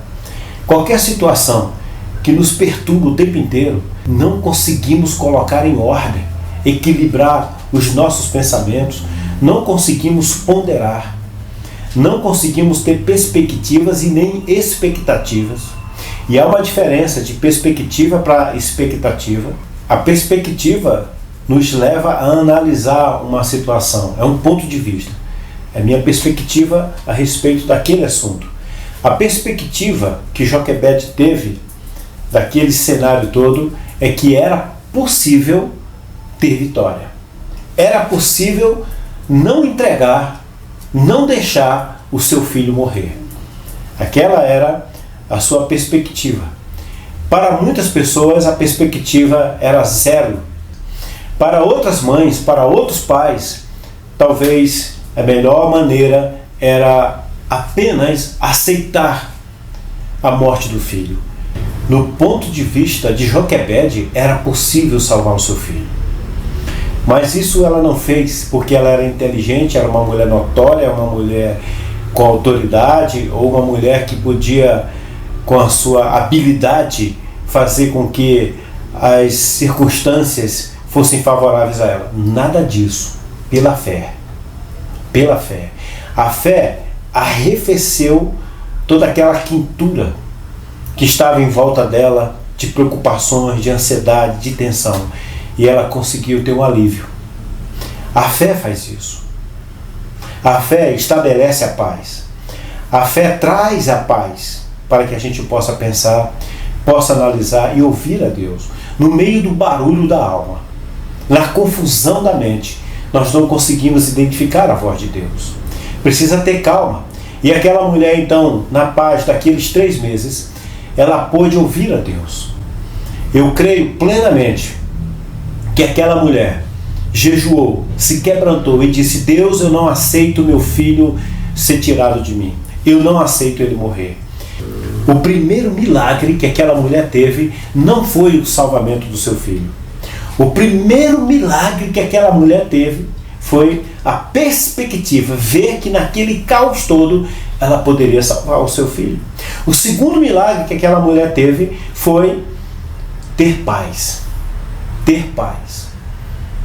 Qualquer situação que nos perturba o tempo inteiro, não conseguimos colocar em ordem, equilibrar os nossos pensamentos, não conseguimos ponderar, não conseguimos ter perspectivas e nem expectativas. E há uma diferença de perspectiva para expectativa. A perspectiva nos leva a analisar uma situação, é um ponto de vista. É a minha perspectiva a respeito daquele assunto. A perspectiva que Joquebede teve daquele cenário todo é que era possível ter vitória. Era possível não entregar, não deixar o seu filho morrer. Aquela era a sua perspectiva. Para muitas pessoas a perspectiva era zero. Para outras mães, para outros pais, talvez a melhor maneira era apenas aceitar a morte do filho. No ponto de vista de Joquebede, era possível salvar o seu filho. Mas isso ela não fez porque ela era inteligente, era uma mulher notória, uma mulher com autoridade, ou uma mulher que podia, com a sua habilidade, fazer com que as circunstâncias fossem favoráveis a ela. Nada disso. Pela fé. Pela fé. A fé arrefeceu toda aquela quintura que estava em volta dela, de preocupações, de ansiedade, de tensão. E ela conseguiu ter um alívio. A fé faz isso. A fé estabelece a paz. A fé traz a paz para que a gente possa pensar, possa analisar e ouvir a Deus. No meio do barulho da alma, na confusão da mente, nós não conseguimos identificar a voz de Deus. Precisa ter calma. E aquela mulher, então, na paz daqueles 3 meses, ela pôde ouvir a Deus. Eu creio plenamente que aquela mulher jejuou, se quebrantou e disse: Deus, eu não aceito meu filho ser tirado de mim. Eu não aceito ele morrer. O primeiro milagre que aquela mulher teve não foi o salvamento do seu filho. O primeiro milagre que aquela mulher teve foi a perspectiva, ver que naquele caos todo ela poderia salvar o seu filho. O segundo milagre que aquela mulher teve foi ter paz. Ter paz.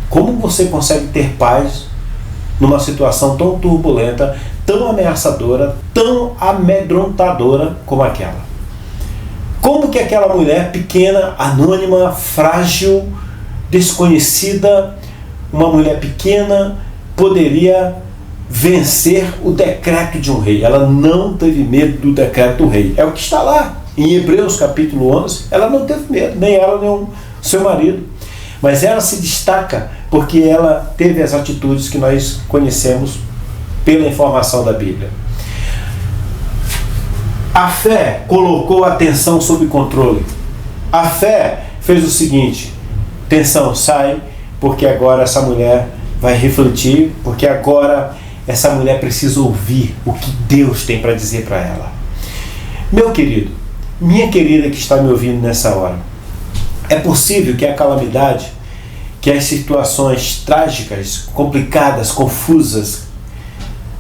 Como você consegue ter paz numa situação tão turbulenta, tão ameaçadora, tão amedrontadora como aquela? Como que aquela mulher pequena, anônima, frágil, desconhecida, uma mulher pequena, poderia vencer o decreto de um rei? Ela não teve medo do decreto do rei. É o que está lá em Hebreus capítulo 11. Ela não teve medo, nem ela, nem o seu marido. Mas ela se destaca porque ela teve as atitudes que nós conhecemos pela informação da Bíblia. A fé colocou a tensão sob controle. A fé fez o seguinte: tensão, sai, porque agora essa mulher vai refletir, porque agora essa mulher precisa ouvir o que Deus tem para dizer para ela. Meu querido, minha querida que está me ouvindo nessa hora, é possível que a calamidade, que as situações trágicas, complicadas, confusas,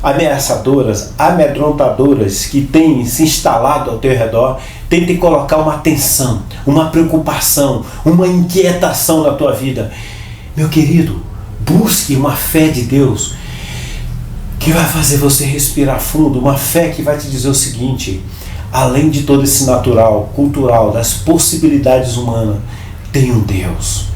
ameaçadoras, amedrontadoras que têm se instalado ao teu redor, tentem colocar uma tensão, uma preocupação, uma inquietação na tua vida. Meu querido, busque uma fé de Deus que vai fazer você respirar fundo, uma fé que vai te dizer o seguinte: além de todo esse natural, cultural, das possibilidades humanas, tem um Deus.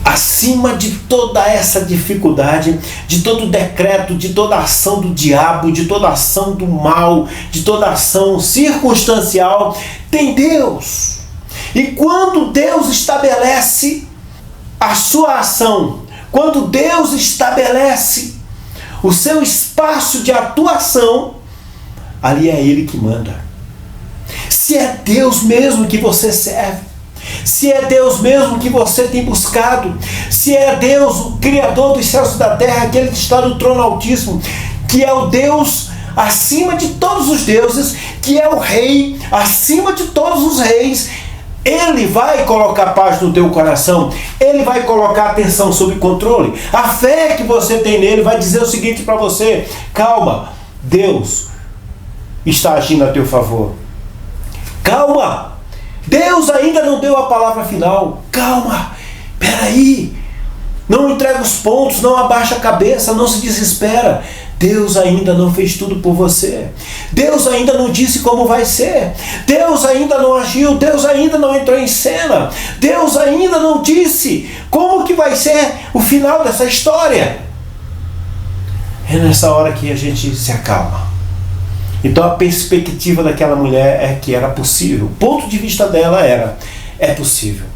Acima de toda essa dificuldade, de todo decreto, de toda ação do diabo, de toda ação do mal, de toda ação circunstancial, tem Deus. E quando Deus estabelece a sua ação, quando Deus estabelece o seu espaço de atuação, ali é Ele que manda. Se é Deus mesmo que você serve, se é Deus mesmo que você tem buscado, se é Deus o Criador dos céus e da terra, aquele que está no trono altíssimo, que é o Deus acima de todos os deuses, que é o Rei acima de todos os reis, Ele vai colocar paz no teu coração, Ele vai colocar a atenção sob controle. A fé que você tem nele vai dizer o seguinte para você: calma, Deus está agindo a teu favor. Calma, Deus ainda não deu a palavra final. Calma, peraí, não entrega os pontos, não abaixa a cabeça, não se desespera. Deus ainda não fez tudo por você. Deus ainda não disse como vai ser. Deus ainda não agiu. Deus ainda não entrou em cena. Deus ainda não disse como que vai ser o final dessa história. É nessa hora que a gente se acalma. Então a perspectiva daquela mulher é que era possível. O ponto de vista dela era: é possível.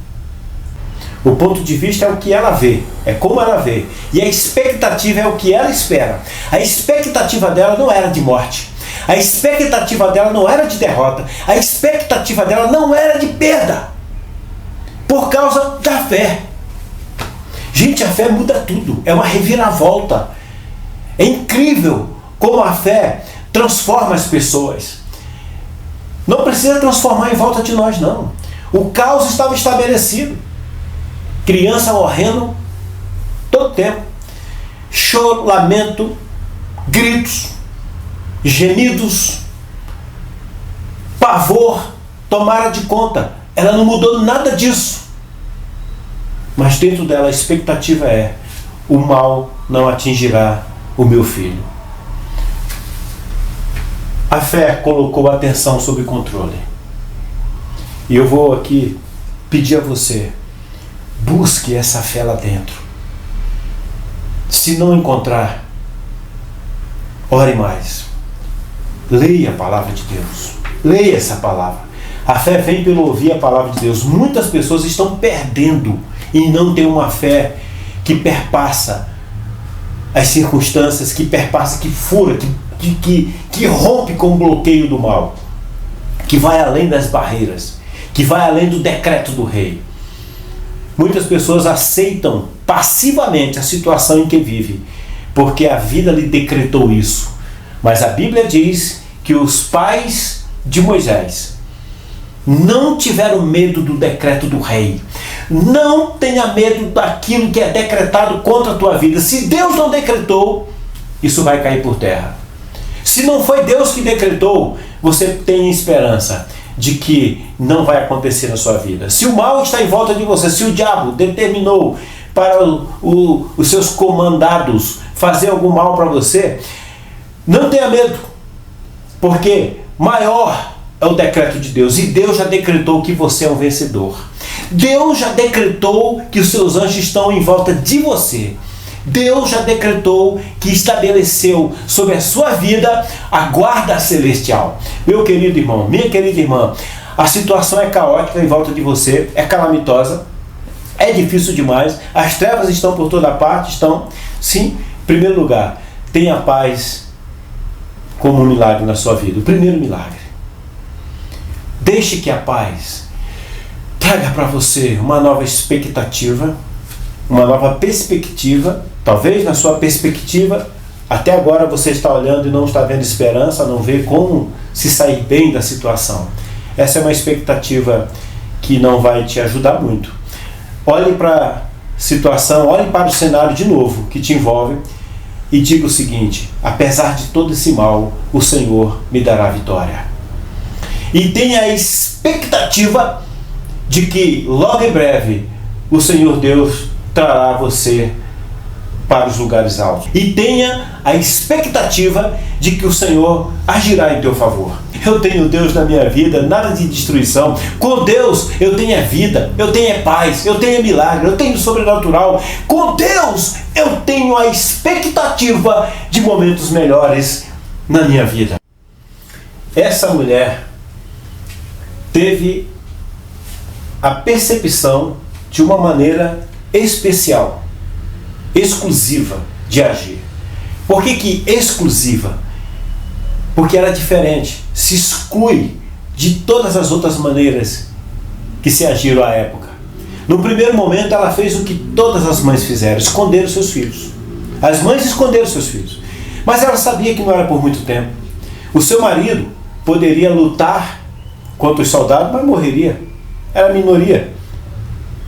O ponto de vista é o que ela vê, é como ela vê. E a expectativa é o que ela espera. A expectativa dela não era de morte. A expectativa dela não era de derrota. A expectativa dela não era de perda. Por causa da fé. Gente, a fé muda tudo. É uma reviravolta. É incrível como a fé transforma as pessoas. Não precisa transformar em volta de nós, não. O caos estava estabelecido. Criança morrendo todo tempo. Choro, lamento, gritos, gemidos, pavor, tomara de conta. Ela não mudou nada disso. Mas dentro dela a expectativa é: o mal não atingirá o meu filho. A fé colocou a atenção sob controle. E eu vou aqui pedir a você: busque essa fé lá dentro. Se não encontrar, ore mais. Leia a palavra de Deus. Leia essa palavra. A fé vem pelo ouvir a palavra de Deus. Muitas pessoas estão perdendo e não têm uma fé que perpassa as circunstâncias, que perpassa, que fura, que rompe com o bloqueio do mal, que vai além das barreiras, que vai além do decreto do rei. Muitas pessoas aceitam passivamente a situação em que vive, porque a vida lhe decretou isso. Mas a Bíblia diz que os pais de Moisés não tiveram medo do decreto do rei. Não tenha medo daquilo que é decretado contra a tua vida. Se Deus não decretou, isso vai cair por terra. Se não foi Deus que decretou, você tem esperança de que não vai acontecer na sua vida. Se o mal está em volta de você, se o diabo determinou para os seus comandados fazer algum mal para você, não tenha medo, porque maior é o decreto de Deus, e Deus já decretou que você é um vencedor. Deus já decretou que os seus anjos estão em volta de você. Deus já decretou que estabeleceu sobre a sua vida a guarda celestial. Meu querido irmão, minha querida irmã, a situação é caótica em volta de você, é calamitosa, é difícil demais, as trevas estão por toda parte, estão, sim. Em primeiro lugar, tenha paz como um milagre na sua vida, o primeiro milagre. Deixe que a paz traga para você uma nova expectativa, uma nova perspectiva. Talvez na sua perspectiva, até agora você está olhando e não está vendo esperança, não vê como se sair bem da situação. Essa é uma expectativa que não vai te ajudar muito. Olhe para a situação, olhe para o cenário de novo que te envolve e diga o seguinte: apesar de todo esse mal, o Senhor me dará vitória. E tenha a expectativa de que logo em breve o Senhor Deus trará você para os lugares altos. E tenha a expectativa de que o Senhor agirá em teu favor. Eu tenho Deus na minha vida, nada de destruição. Com Deus eu tenho a vida, eu tenho a paz, eu tenho milagre, eu tenho sobrenatural. Com Deus eu tenho a expectativa de momentos melhores na minha vida. Essa mulher teve a percepção de uma maneira especial, exclusiva de agir. Por que exclusiva? Porque era diferente, se exclui de todas as outras maneiras que se agiram à época. No primeiro momento ela fez o que todas as mães fizeram, esconderam seus filhos. As mães esconderam seus filhos, mas ela sabia que não era por muito tempo. O seu marido poderia lutar contra os soldados, mas morreria. Era minoria,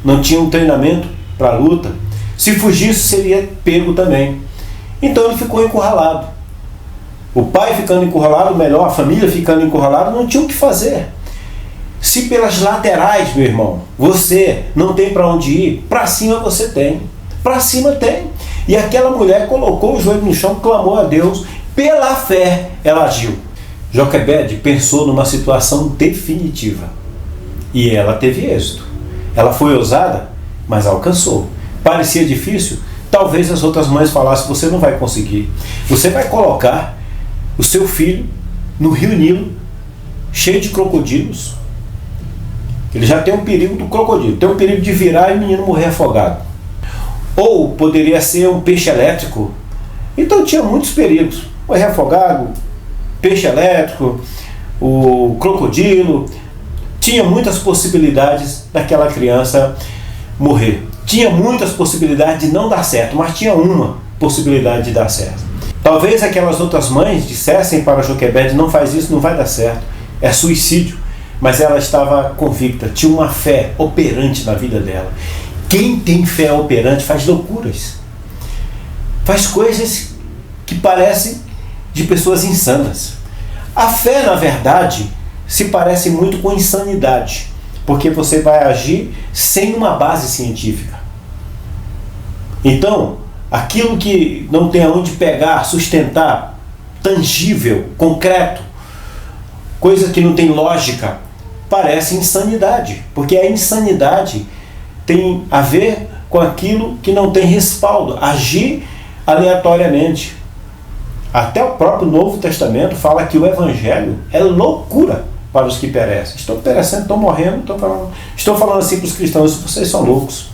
não tinha um treinamento para a luta. Se fugisse, seria pego também. Então ele ficou encurralado. O pai ficando encurralado, melhor, a família ficando encurralada, não tinha o que fazer. Se pelas laterais, meu irmão, você não tem para onde ir, para cima você tem. Para cima tem. E aquela mulher colocou o joelho no chão, clamou a Deus. Pela fé, ela agiu. Joquebede pensou numa situação definitiva. E ela teve êxito. Ela foi ousada, mas alcançou. Parecia difícil? Talvez as outras mães falassem: você não vai conseguir. Você vai colocar o seu filho no rio Nilo, cheio de crocodilos. Ele já tem um perigo do crocodilo, tem um perigo de virar e o menino morrer afogado. Ou poderia ser um peixe elétrico. Então tinha muitos perigos: morrer afogado, peixe elétrico, o crocodilo. Tinha muitas possibilidades daquela criança morrer. Tinha muitas possibilidades de não dar certo, mas tinha uma possibilidade de dar certo. Talvez aquelas outras mães dissessem para Joquebede: não faz isso, não vai dar certo, é suicídio. Mas ela estava convicta, tinha uma fé operante na vida dela. Quem tem fé operante faz loucuras. faz coisas que parecem de pessoas insanas. A fé, na verdade, se parece muito com insanidade, porque você vai agir sem uma base científica. Então, aquilo que não tem aonde pegar, sustentar, tangível, concreto, coisa que não tem lógica, parece insanidade, porque a insanidade tem a ver com aquilo que não tem respaldo, agir aleatoriamente. Até o próprio Novo Testamento fala que o Evangelho é loucura para os que perecem. Estão perecendo, estão morrendo, estou falando assim para os cristãos: vocês são loucos.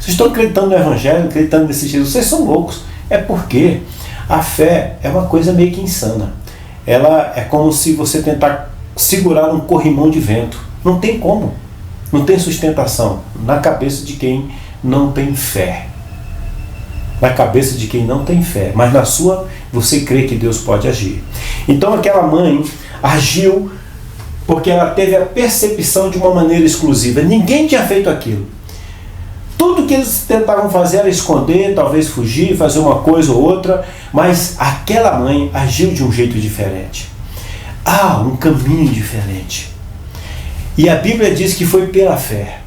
Vocês estão acreditando no Evangelho, acreditando nesse Jesus, vocês são loucos. É porque a fé é uma coisa meio que insana. Ela é como se você tentar segurar um corrimão de vento. Não tem como. Não tem sustentação na cabeça de quem não tem fé. Na cabeça de quem não tem fé. Mas na sua, você crê que Deus pode agir. Então aquela mãe agiu porque ela teve a percepção de uma maneira exclusiva. Ninguém tinha feito aquilo. Tudo que eles tentavam fazer era esconder, talvez fugir, fazer uma coisa ou outra, mas aquela mãe agiu de um jeito diferente. Há um caminho diferente. E a Bíblia diz que foi pela fé.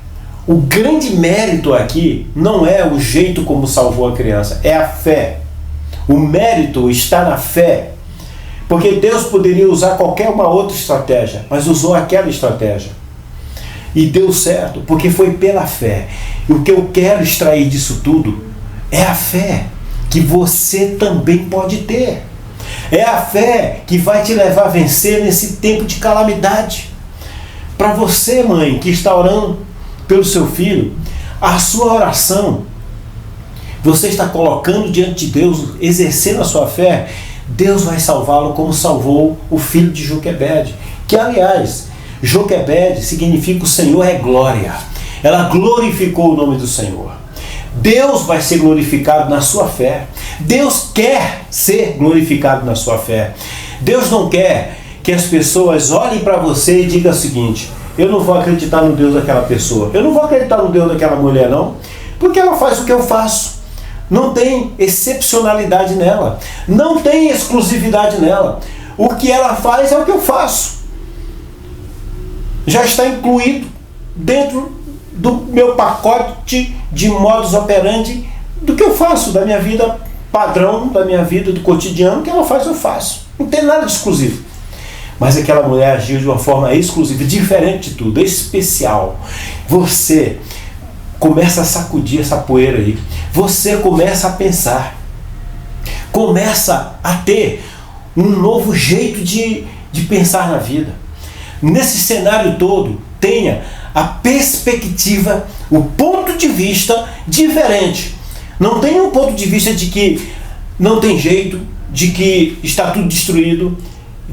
O grande mérito aqui não é o jeito como salvou a criança, é a fé. O mérito está na fé. Porque Deus poderia usar qualquer uma outra estratégia, mas usou aquela estratégia. E deu certo, porque foi pela fé. E o que eu quero extrair disso tudo é a fé que você também pode ter. É a fé que vai te levar a vencer nesse tempo de calamidade. Para você, mãe, que está orando pelo seu filho, a sua oração, você está colocando diante de Deus, exercendo a sua fé, Deus vai salvá-lo como salvou o filho de Joquebede. Que, aliás, Joquebede significa o Senhor é glória. Ela glorificou o nome do Senhor. Deus vai ser glorificado na sua fé. Deus quer ser glorificado na sua fé. Deus não quer que as pessoas olhem para você e digam o seguinte: eu não vou acreditar no Deus daquela pessoa, eu não vou acreditar no Deus daquela mulher não, porque ela faz o que eu faço. Não tem excepcionalidade nela, não tem exclusividade nela. O que ela faz é o que eu faço. Já está incluído dentro do meu pacote de modus operandi do que eu faço, da minha vida padrão, da minha vida do cotidiano. O que ela faz, eu faço. Não tem nada de exclusivo. Mas aquela mulher agiu de uma forma exclusiva, diferente de tudo, especial. Você começa a sacudir essa poeira aí. Você começa a pensar. Começa a ter um novo jeito de pensar na vida. Nesse cenário todo, tenha a perspectiva, o ponto de vista diferente. Não tenha um ponto de vista de que não tem jeito, de que está tudo destruído,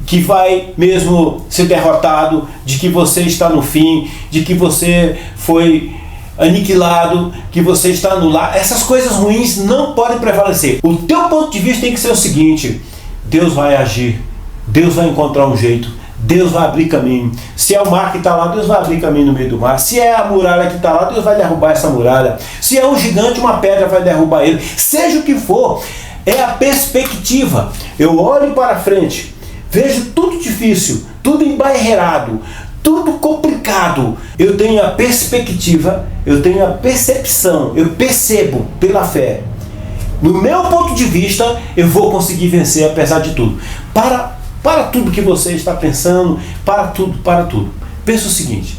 que vai mesmo ser derrotado, de que você está no fim, de que você foi aniquilado, que você está no lar. Essas coisas ruins não podem prevalecer. O teu ponto de vista tem que ser o seguinte: Deus vai agir, Deus vai encontrar um jeito, Deus vai abrir caminho. Se é o mar que está lá, Deus vai abrir caminho no meio do mar. Se é a muralha que está lá, Deus vai derrubar essa muralha. Se é um gigante, uma pedra vai derrubar ele. Seja o que for, é a perspectiva. Eu olho para frente, vejo tudo difícil, tudo embaerrado, tudo complicado. Eu tenho a perspectiva, eu tenho a percepção, eu percebo pela fé. No meu ponto de vista, eu vou conseguir vencer apesar de tudo. Para tudo que você está pensando, para tudo. Pensa o seguinte,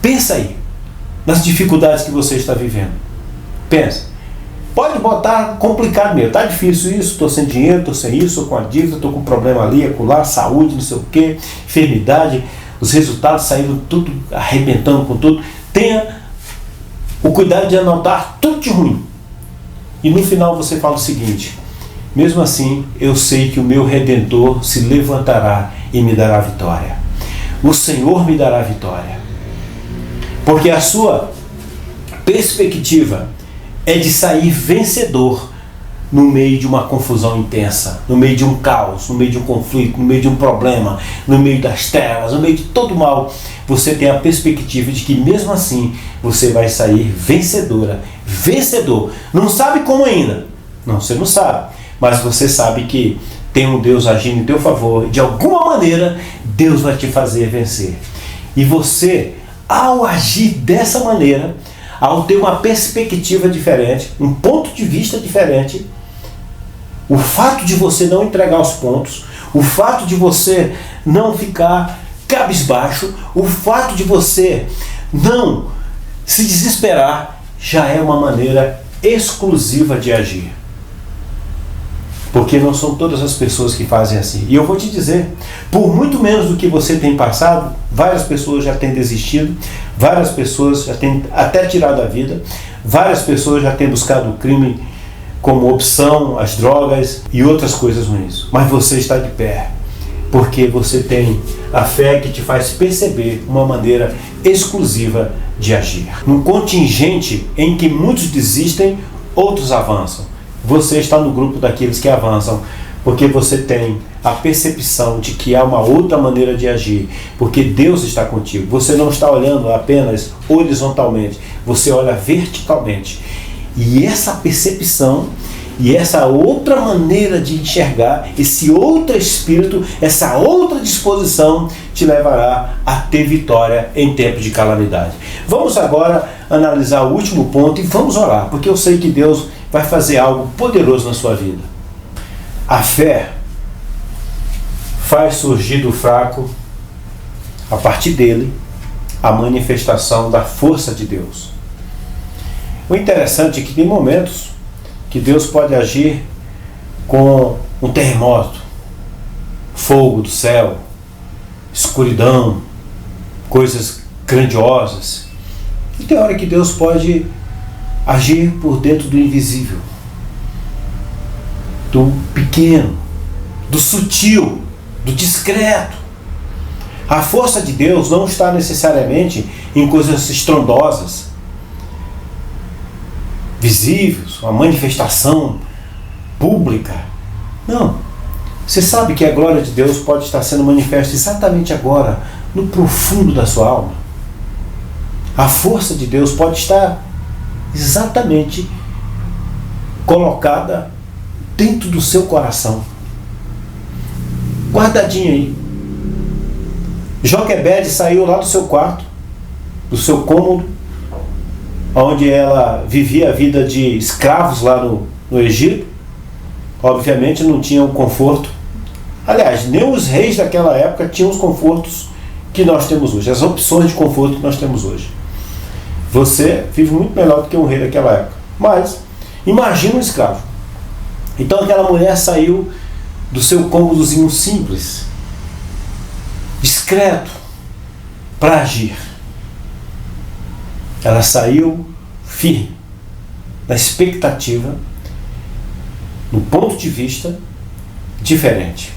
pensa aí, nas dificuldades que você está vivendo. Pensa. Pode botar complicado mesmo, tá difícil isso, estou sem dinheiro, estou sem isso, estou com a dívida, estou com um problema ali, acolá, saúde, não sei o que, enfermidade, os resultados saíram tudo, arrebentando com tudo. Tenha o cuidado de anotar tudo de ruim. E no final você fala o seguinte: mesmo assim, eu sei que o meu Redentor se levantará e me dará vitória. O Senhor me dará vitória. Porque a sua perspectiva é de sair vencedor no meio de uma confusão intensa, no meio de um caos, no meio de um conflito, no meio de um problema, no meio das trevas, no meio de todo mal. Você tem a perspectiva de que mesmo assim você vai sair vencedora, vencedor. Não sabe como ainda, Não, você não sabe. Mas você sabe que tem um Deus agindo em teu favor. De alguma maneira, Deus vai te fazer vencer. E você, ao agir dessa maneira, ao ter uma perspectiva diferente, um ponto de vista diferente, o fato de você não entregar os pontos, o fato de você não ficar cabisbaixo, o fato de você não se desesperar, já é uma maneira exclusiva de agir. Porque não são todas as pessoas que fazem assim. E eu vou te dizer, por muito menos do que você tem passado, várias pessoas já têm desistido, várias pessoas já têm até tirado a vida, várias pessoas já têm buscado o crime como opção, as drogas e outras coisas ruins. Mas você está de pé, porque você tem a fé que te faz perceber uma maneira exclusiva de agir. Num contingente em que muitos desistem, outros avançam. Você está no grupo daqueles que avançam, porque você tem a percepção de que há uma outra maneira de agir, porque Deus está contigo. Você não está olhando apenas horizontalmente, você olha verticalmente. E essa percepção e essa outra maneira de enxergar, esse outro espírito, essa outra disposição te levará a ter vitória em tempo de calamidade. Vamos agora analisar o último ponto e vamos orar, porque eu sei que Deus vai fazer algo poderoso na sua vida. A fé faz surgir do fraco, a partir dele, a manifestação da força de Deus. O interessante é que tem momentos que Deus pode agir com um terremoto, fogo do céu, escuridão, coisas grandiosas. E tem hora que Deus pode agir por dentro do invisível, do pequeno, do sutil, do discreto. A força de Deus não está necessariamente em coisas estrondosas, visíveis, uma manifestação pública. Não. Você sabe que a glória de Deus pode estar sendo manifesta exatamente agora, no profundo da sua alma. A força de Deus pode estar exatamente colocada dentro do seu coração, guardadinha aí. Joquebede saiu lá do seu quarto, do seu cômodo, onde ela vivia a vida de escravos lá no Egito. Obviamente não tinham conforto. Aliás, nem os reis daquela época tinham os confortos que nós temos hoje, as opções de conforto que nós temos hoje. Você vive muito melhor do que um rei daquela época. Mas, imagina um escravo. Então aquela mulher saiu do seu cômodozinho simples, discreto, para agir. Ela saiu firme, na expectativa, no ponto de vista diferente.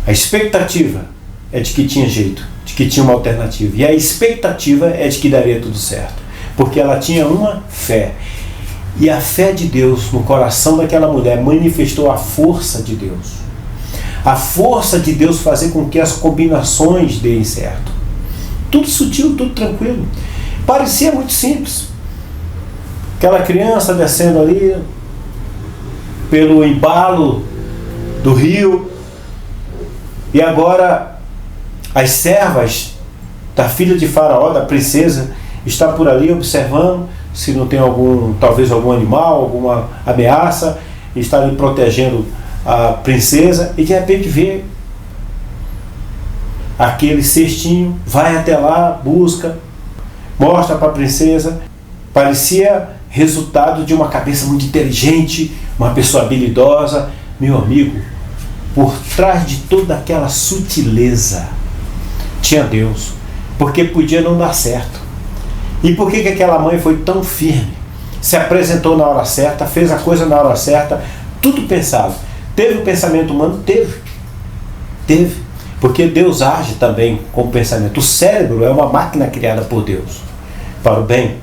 A expectativa é de que tinha jeito, de que tinha uma alternativa. E a expectativa é de que daria tudo certo. Porque ela tinha uma fé. E a fé de Deus no coração daquela mulher manifestou a força de Deus. A força de Deus fazer com que as combinações deem certo. Tudo sutil, tudo tranquilo. Parecia muito simples. Aquela criança descendo ali pelo embalo do rio. E agora as servas da filha de Faraó, da princesa, está por ali observando se não tem talvez algum animal, alguma ameaça, está ali protegendo a princesa, e de repente vê aquele cestinho, vai até lá, busca, mostra para a princesa. Parecia resultado de uma cabeça muito inteligente, uma pessoa habilidosa. Meu amigo, por trás de toda aquela sutileza tinha Deus, porque podia não dar certo. E por que aquela mãe foi tão firme? Se apresentou na hora certa, fez a coisa na hora certa, tudo pensado. Teve o pensamento humano? Teve. Porque Deus age também com o pensamento. O cérebro é uma máquina criada por Deus, para o bem.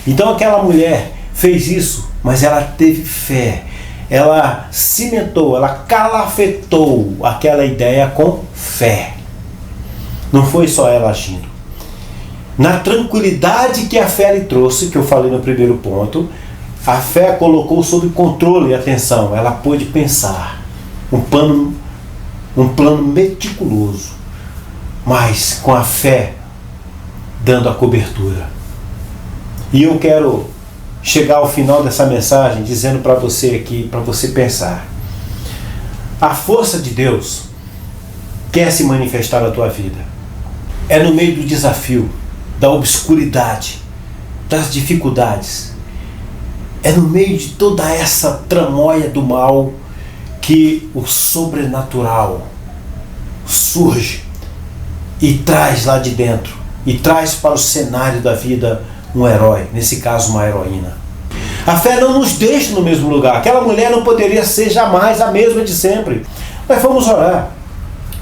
Então aquela mulher fez isso, mas ela teve fé. Ela cimentou, ela calafetou aquela ideia com fé. Não foi só ela agindo. Na tranquilidade que a fé lhe trouxe, que eu falei no primeiro ponto, A fé colocou sob controle a atenção, ela pôde pensar. Um plano meticuloso, mas com a fé dando a cobertura. E eu quero chegar ao final dessa mensagem dizendo para você aqui, para você pensar. A força de Deus quer se manifestar na tua vida. É no meio do desafio, da obscuridade, das dificuldades. É no meio de toda essa tramóia do mal que o sobrenatural surge e traz lá de dentro, e traz para o cenário da vida um herói, nesse caso uma heroína. A fé não nos deixa no mesmo lugar. Aquela mulher não poderia ser jamais a mesma de sempre. Mas vamos orar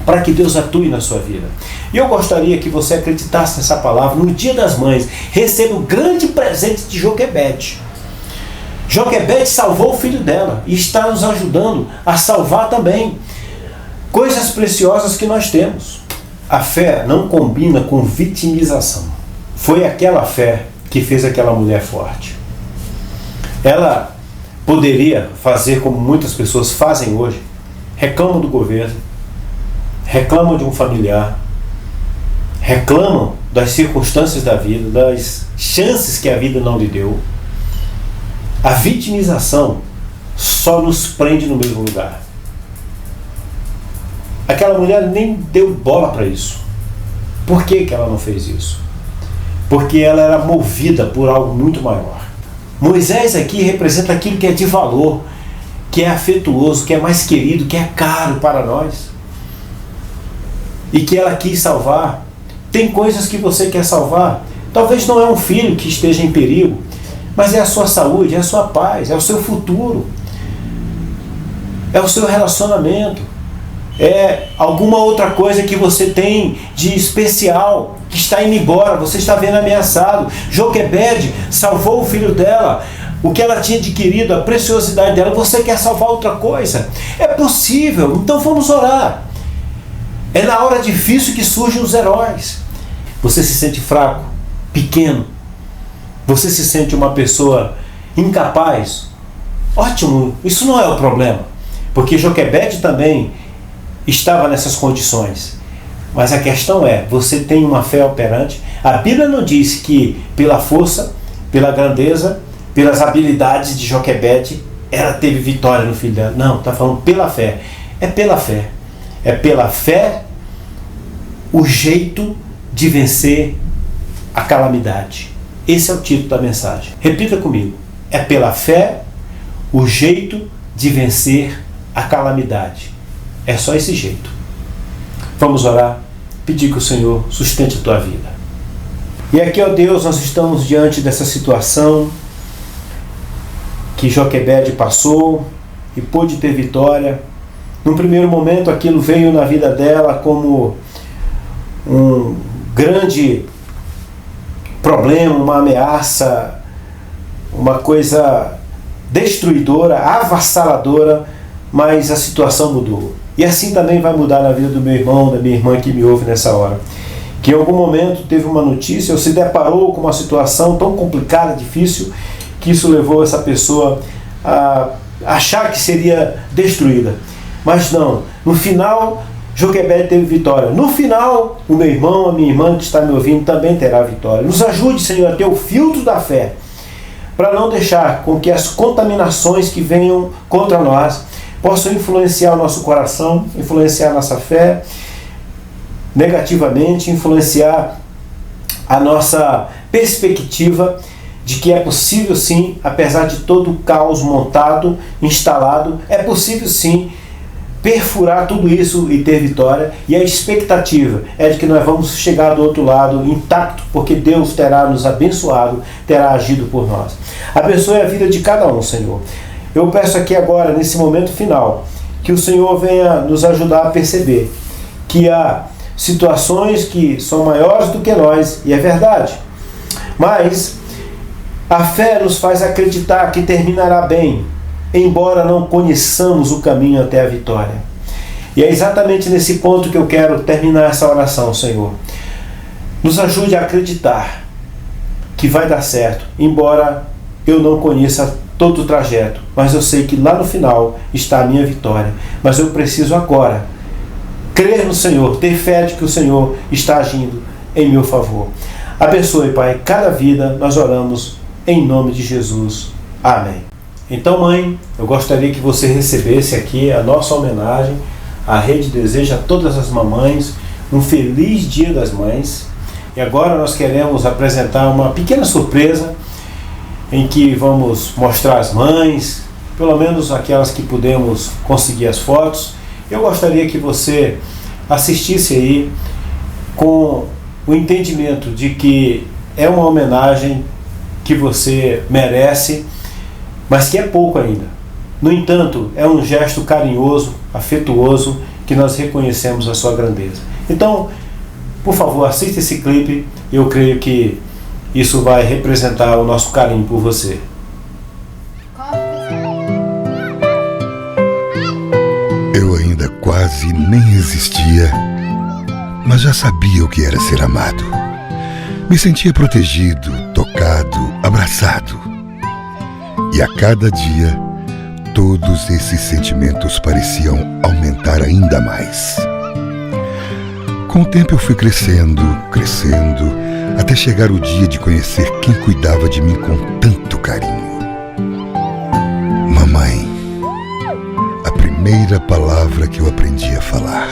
para que Deus atue na sua vida. E eu gostaria que você acreditasse nessa palavra. No Dia das Mães, receba o grande presente de Joquebede. Joquebede salvou o filho dela e está nos ajudando a salvar também coisas preciosas que nós temos. A fé não combina com vitimização. Foi aquela fé que fez aquela mulher forte. Ela poderia fazer como muitas pessoas fazem hoje. Reclamam do governo, reclamam de um familiar, reclamam das circunstâncias da vida, das chances que a vida não lhe deu. A vitimização só nos prende no mesmo lugar. Aquela mulher nem deu bola para isso. Por que ela não fez isso? Porque ela era movida por algo muito maior. Moisés aqui representa aquilo que é de valor, que é afetuoso, que é mais querido, que é caro para nós. E que ela quis salvar. Tem coisas que você quer salvar. Talvez não é um filho que esteja em perigo, mas é a sua saúde, é a sua paz, é o seu futuro, é o seu relacionamento, é alguma outra coisa que você tem de especial, que está indo embora, você está vendo ameaçado. Joquebede salvou o filho dela, o que ela tinha adquirido, a preciosidade dela. Você quer salvar outra coisa? É possível, então vamos orar. É na hora difícil que surgem os heróis. Você se sente fraco, pequeno, você se sente uma pessoa incapaz. Ótimo, isso não é o problema, porque Joquebede também estava nessas condições. Mas a questão é, você tem uma fé operante? A Bíblia não diz que pela força, pela grandeza, pelas habilidades de Joquebede, ela teve vitória no filho dela. Não, está falando pela fé. É pela fé. É pela fé o jeito de vencer a calamidade. Esse é o título da mensagem. Repita comigo. É pela fé o jeito de vencer a calamidade. É só esse jeito. Vamos orar, pedir que o Senhor sustente a tua vida. E aqui, ó Deus, nós estamos diante dessa situação que Joquebede passou e pôde ter vitória. Num primeiro momento, aquilo veio na vida dela como um grande problema, uma ameaça, uma coisa destruidora, avassaladora, mas a situação mudou. E assim também vai mudar na vida do meu irmão, da minha irmã que me ouve nessa hora. Que em algum momento teve uma notícia, ou se deparou com uma situação tão complicada, difícil, que isso levou essa pessoa a achar que seria destruída. Mas não, no final Joquebede teve vitória. No final, o meu irmão, a minha irmã que está me ouvindo também terá vitória. Nos ajude, Senhor, a ter o filtro da fé, para não deixar com que as contaminações que venham contra nós possam influenciar o nosso coração, influenciar a nossa fé negativamente, influenciar a nossa perspectiva de que é possível sim, apesar de todo o caos montado, instalado, é possível sim perfurar tudo isso e ter vitória. E a expectativa é de que nós vamos chegar do outro lado intacto, porque Deus terá nos abençoado, terá agido por nós. Abençoe a vida de cada um, Senhor. Eu peço aqui agora, nesse momento final, que o Senhor venha nos ajudar a perceber que há situações que são maiores do que nós, e é verdade, mas a fé nos faz acreditar que terminará bem, embora não conheçamos o caminho até a vitória. E é exatamente nesse ponto que eu quero terminar essa oração, Senhor. Nos ajude a acreditar que vai dar certo, embora eu não conheça todo o trajeto, mas eu sei que lá no final está a minha vitória. Mas eu preciso agora crer no Senhor, ter fé de que o Senhor está agindo em meu favor. Abençoe, Pai, cada vida. Nós oramos em nome de Jesus. Amém. Então, mãe, eu gostaria que você recebesse aqui a nossa homenagem. A Rede deseja a todas as mamães um feliz Dia das Mães. E agora nós queremos apresentar uma pequena surpresa em que vamos mostrar as mães, pelo menos aquelas que pudemos conseguir as fotos. Eu gostaria que você assistisse aí com o entendimento de que é uma homenagem que você merece, mas que é pouco ainda. No entanto, é um gesto carinhoso, afetuoso, que nós reconhecemos a sua grandeza. Então, por favor, assista esse clipe. Eu creio que isso vai representar o nosso carinho por você. Eu ainda quase nem existia, mas já sabia o que era ser amado. Me sentia protegido, tocado, abraçado. E a cada dia, todos esses sentimentos pareciam aumentar ainda mais. Com o tempo eu fui crescendo, até chegar o dia de conhecer quem cuidava de mim com tanto carinho. Mamãe, a primeira palavra que eu aprendi a falar.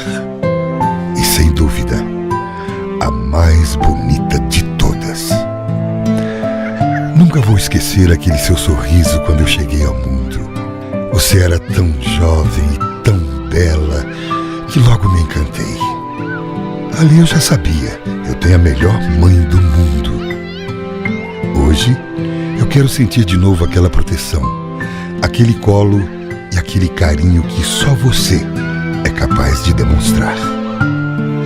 E sem dúvida, a mais bonita de todas. Nunca vou esquecer aquele seu sorriso quando eu cheguei ao mundo. Você era tão jovem e tão bela que logo me encantei. Ali eu já sabia, eu tenho a melhor mãe do mundo. Hoje, eu quero sentir de novo aquela proteção, aquele colo e aquele carinho que só você é capaz de demonstrar.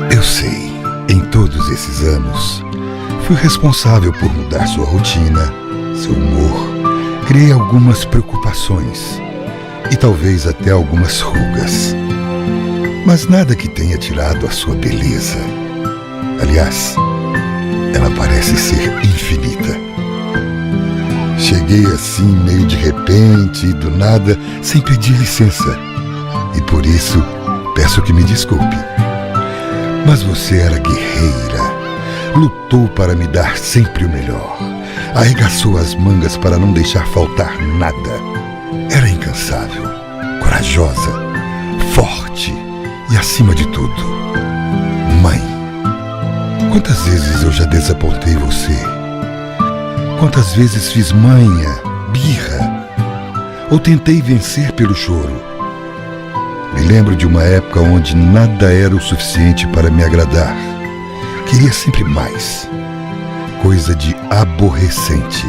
Eu sei, em todos esses anos, fui responsável por mudar sua rotina, seu humor, criei algumas preocupações e talvez até algumas rugas. Mas nada que tenha tirado a sua beleza. Aliás, ela parece ser infinita. Cheguei assim meio de repente, do nada, sem pedir licença. E por isso, peço que me desculpe. Mas você era guerreira, lutou para me dar sempre o melhor, arregaçou as mangas para não deixar faltar nada. Era incansável, corajosa, forte. E acima de tudo, mãe. Quantas vezes eu já desapontei você? Quantas vezes fiz manha, birra? Ou tentei vencer pelo choro? Me lembro de uma época onde nada era o suficiente para me agradar. Queria sempre mais. Coisa de aborrecente.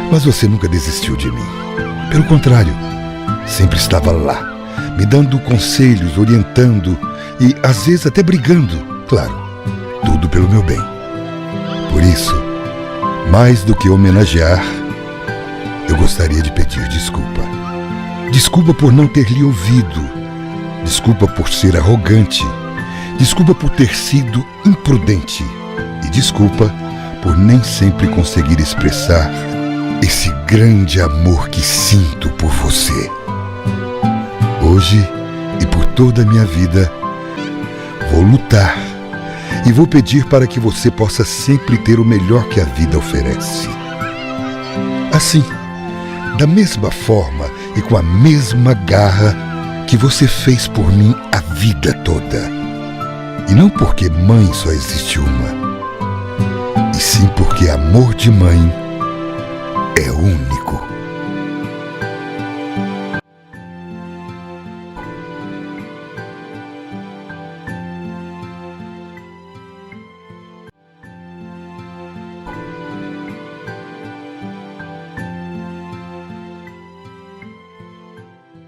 Mas você nunca desistiu de mim. Pelo contrário, sempre estava lá, me dando conselhos, orientando e às vezes até brigando, claro, tudo pelo meu bem. Por isso, mais do que homenagear, eu gostaria de pedir desculpa. Desculpa por não ter lhe ouvido, desculpa por ser arrogante, desculpa por ter sido imprudente e desculpa por nem sempre conseguir expressar esse grande amor que sinto por você. Hoje e por toda a minha vida, vou lutar e vou pedir para que você possa sempre ter o melhor que a vida oferece. Assim, da mesma forma e com a mesma garra que você fez por mim a vida toda. E não porque mãe só existe uma, e sim porque amor de mãe é único.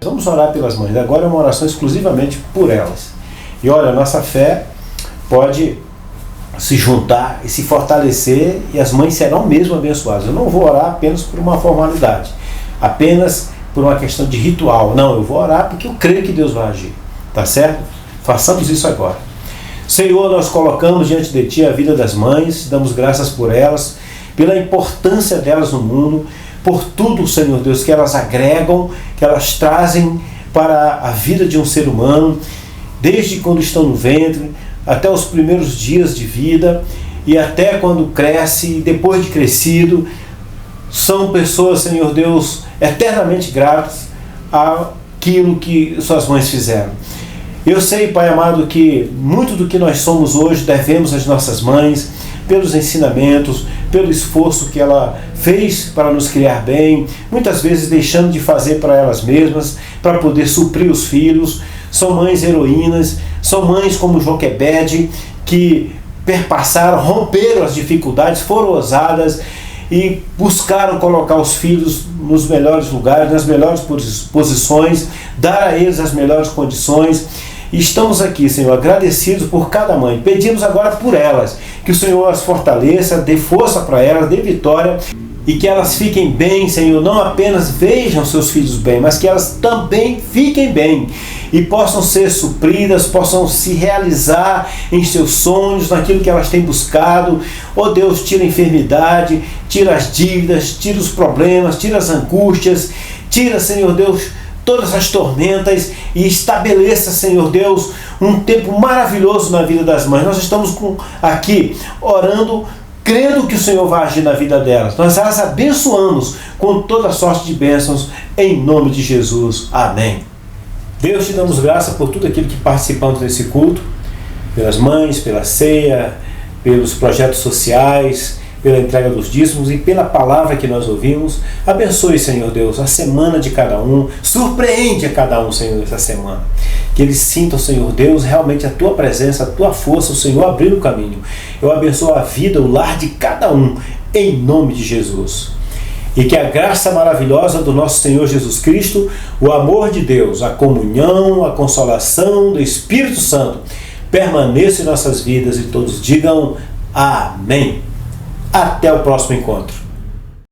Vamos orar pelas mães. Agora é uma oração exclusivamente por elas. E olha, a nossa fé pode se juntar e se fortalecer e as mães serão mesmo abençoadas. Eu não vou orar apenas por uma formalidade, apenas por uma questão de ritual. Não, eu vou orar porque eu creio que Deus vai agir. Tá certo? Façamos isso agora. Senhor, nós colocamos diante de Ti a vida das mães, damos graças por elas, pela importância delas no mundo, por tudo, Senhor Deus, que elas agregam, que elas trazem para a vida de um ser humano, desde quando estão no ventre, até os primeiros dias de vida, e até quando cresce, e depois de crescido, são pessoas, Senhor Deus, eternamente gratas àquilo que suas mães fizeram. Eu sei, Pai amado, que muito do que nós somos hoje devemos às nossas mães, pelos ensinamentos, pelo esforço que ela fez para nos criar bem, muitas vezes deixando de fazer para elas mesmas, para poder suprir os filhos. São mães heroínas, são mães como Joquebede, que perpassaram, romperam as dificuldades, foram ousadas e buscaram colocar os filhos nos melhores lugares, nas melhores posições, dar a eles as melhores condições. E estamos aqui, Senhor, agradecidos por cada mãe. Pedimos agora por elas, que o Senhor as fortaleça, dê força para elas, dê vitória, e que elas fiquem bem, Senhor, não apenas vejam seus filhos bem, mas que elas também fiquem bem e possam ser supridas, possam se realizar em seus sonhos, naquilo que elas têm buscado. Oh Deus, tira a enfermidade, tira as dívidas, tira os problemas, tira as angústias, tira, Senhor Deus, todas as tormentas e estabeleça, Senhor Deus, um tempo maravilhoso na vida das mães. Nós estamos aqui orando, crendo que o Senhor vai agir na vida delas. Nós as abençoamos com toda sorte de bênçãos, em nome de Jesus. Amém. Deus, te damos graça por tudo aquilo que participamos desse culto, pelas mães, pela ceia, pelos projetos sociais, pela entrega dos dízimos e pela palavra que nós ouvimos. Abençoe, Senhor Deus, a semana de cada um. Surpreende a cada um, Senhor, essa semana. Que eles sintam, Senhor Deus, realmente a Tua presença, a Tua força, o Senhor abrir o caminho. Eu abençoo a vida, o lar de cada um, em nome de Jesus. E que a graça maravilhosa do nosso Senhor Jesus Cristo, o amor de Deus, a comunhão, a consolação do Espírito Santo permaneça em nossas vidas e todos digam amém. Até o próximo encontro.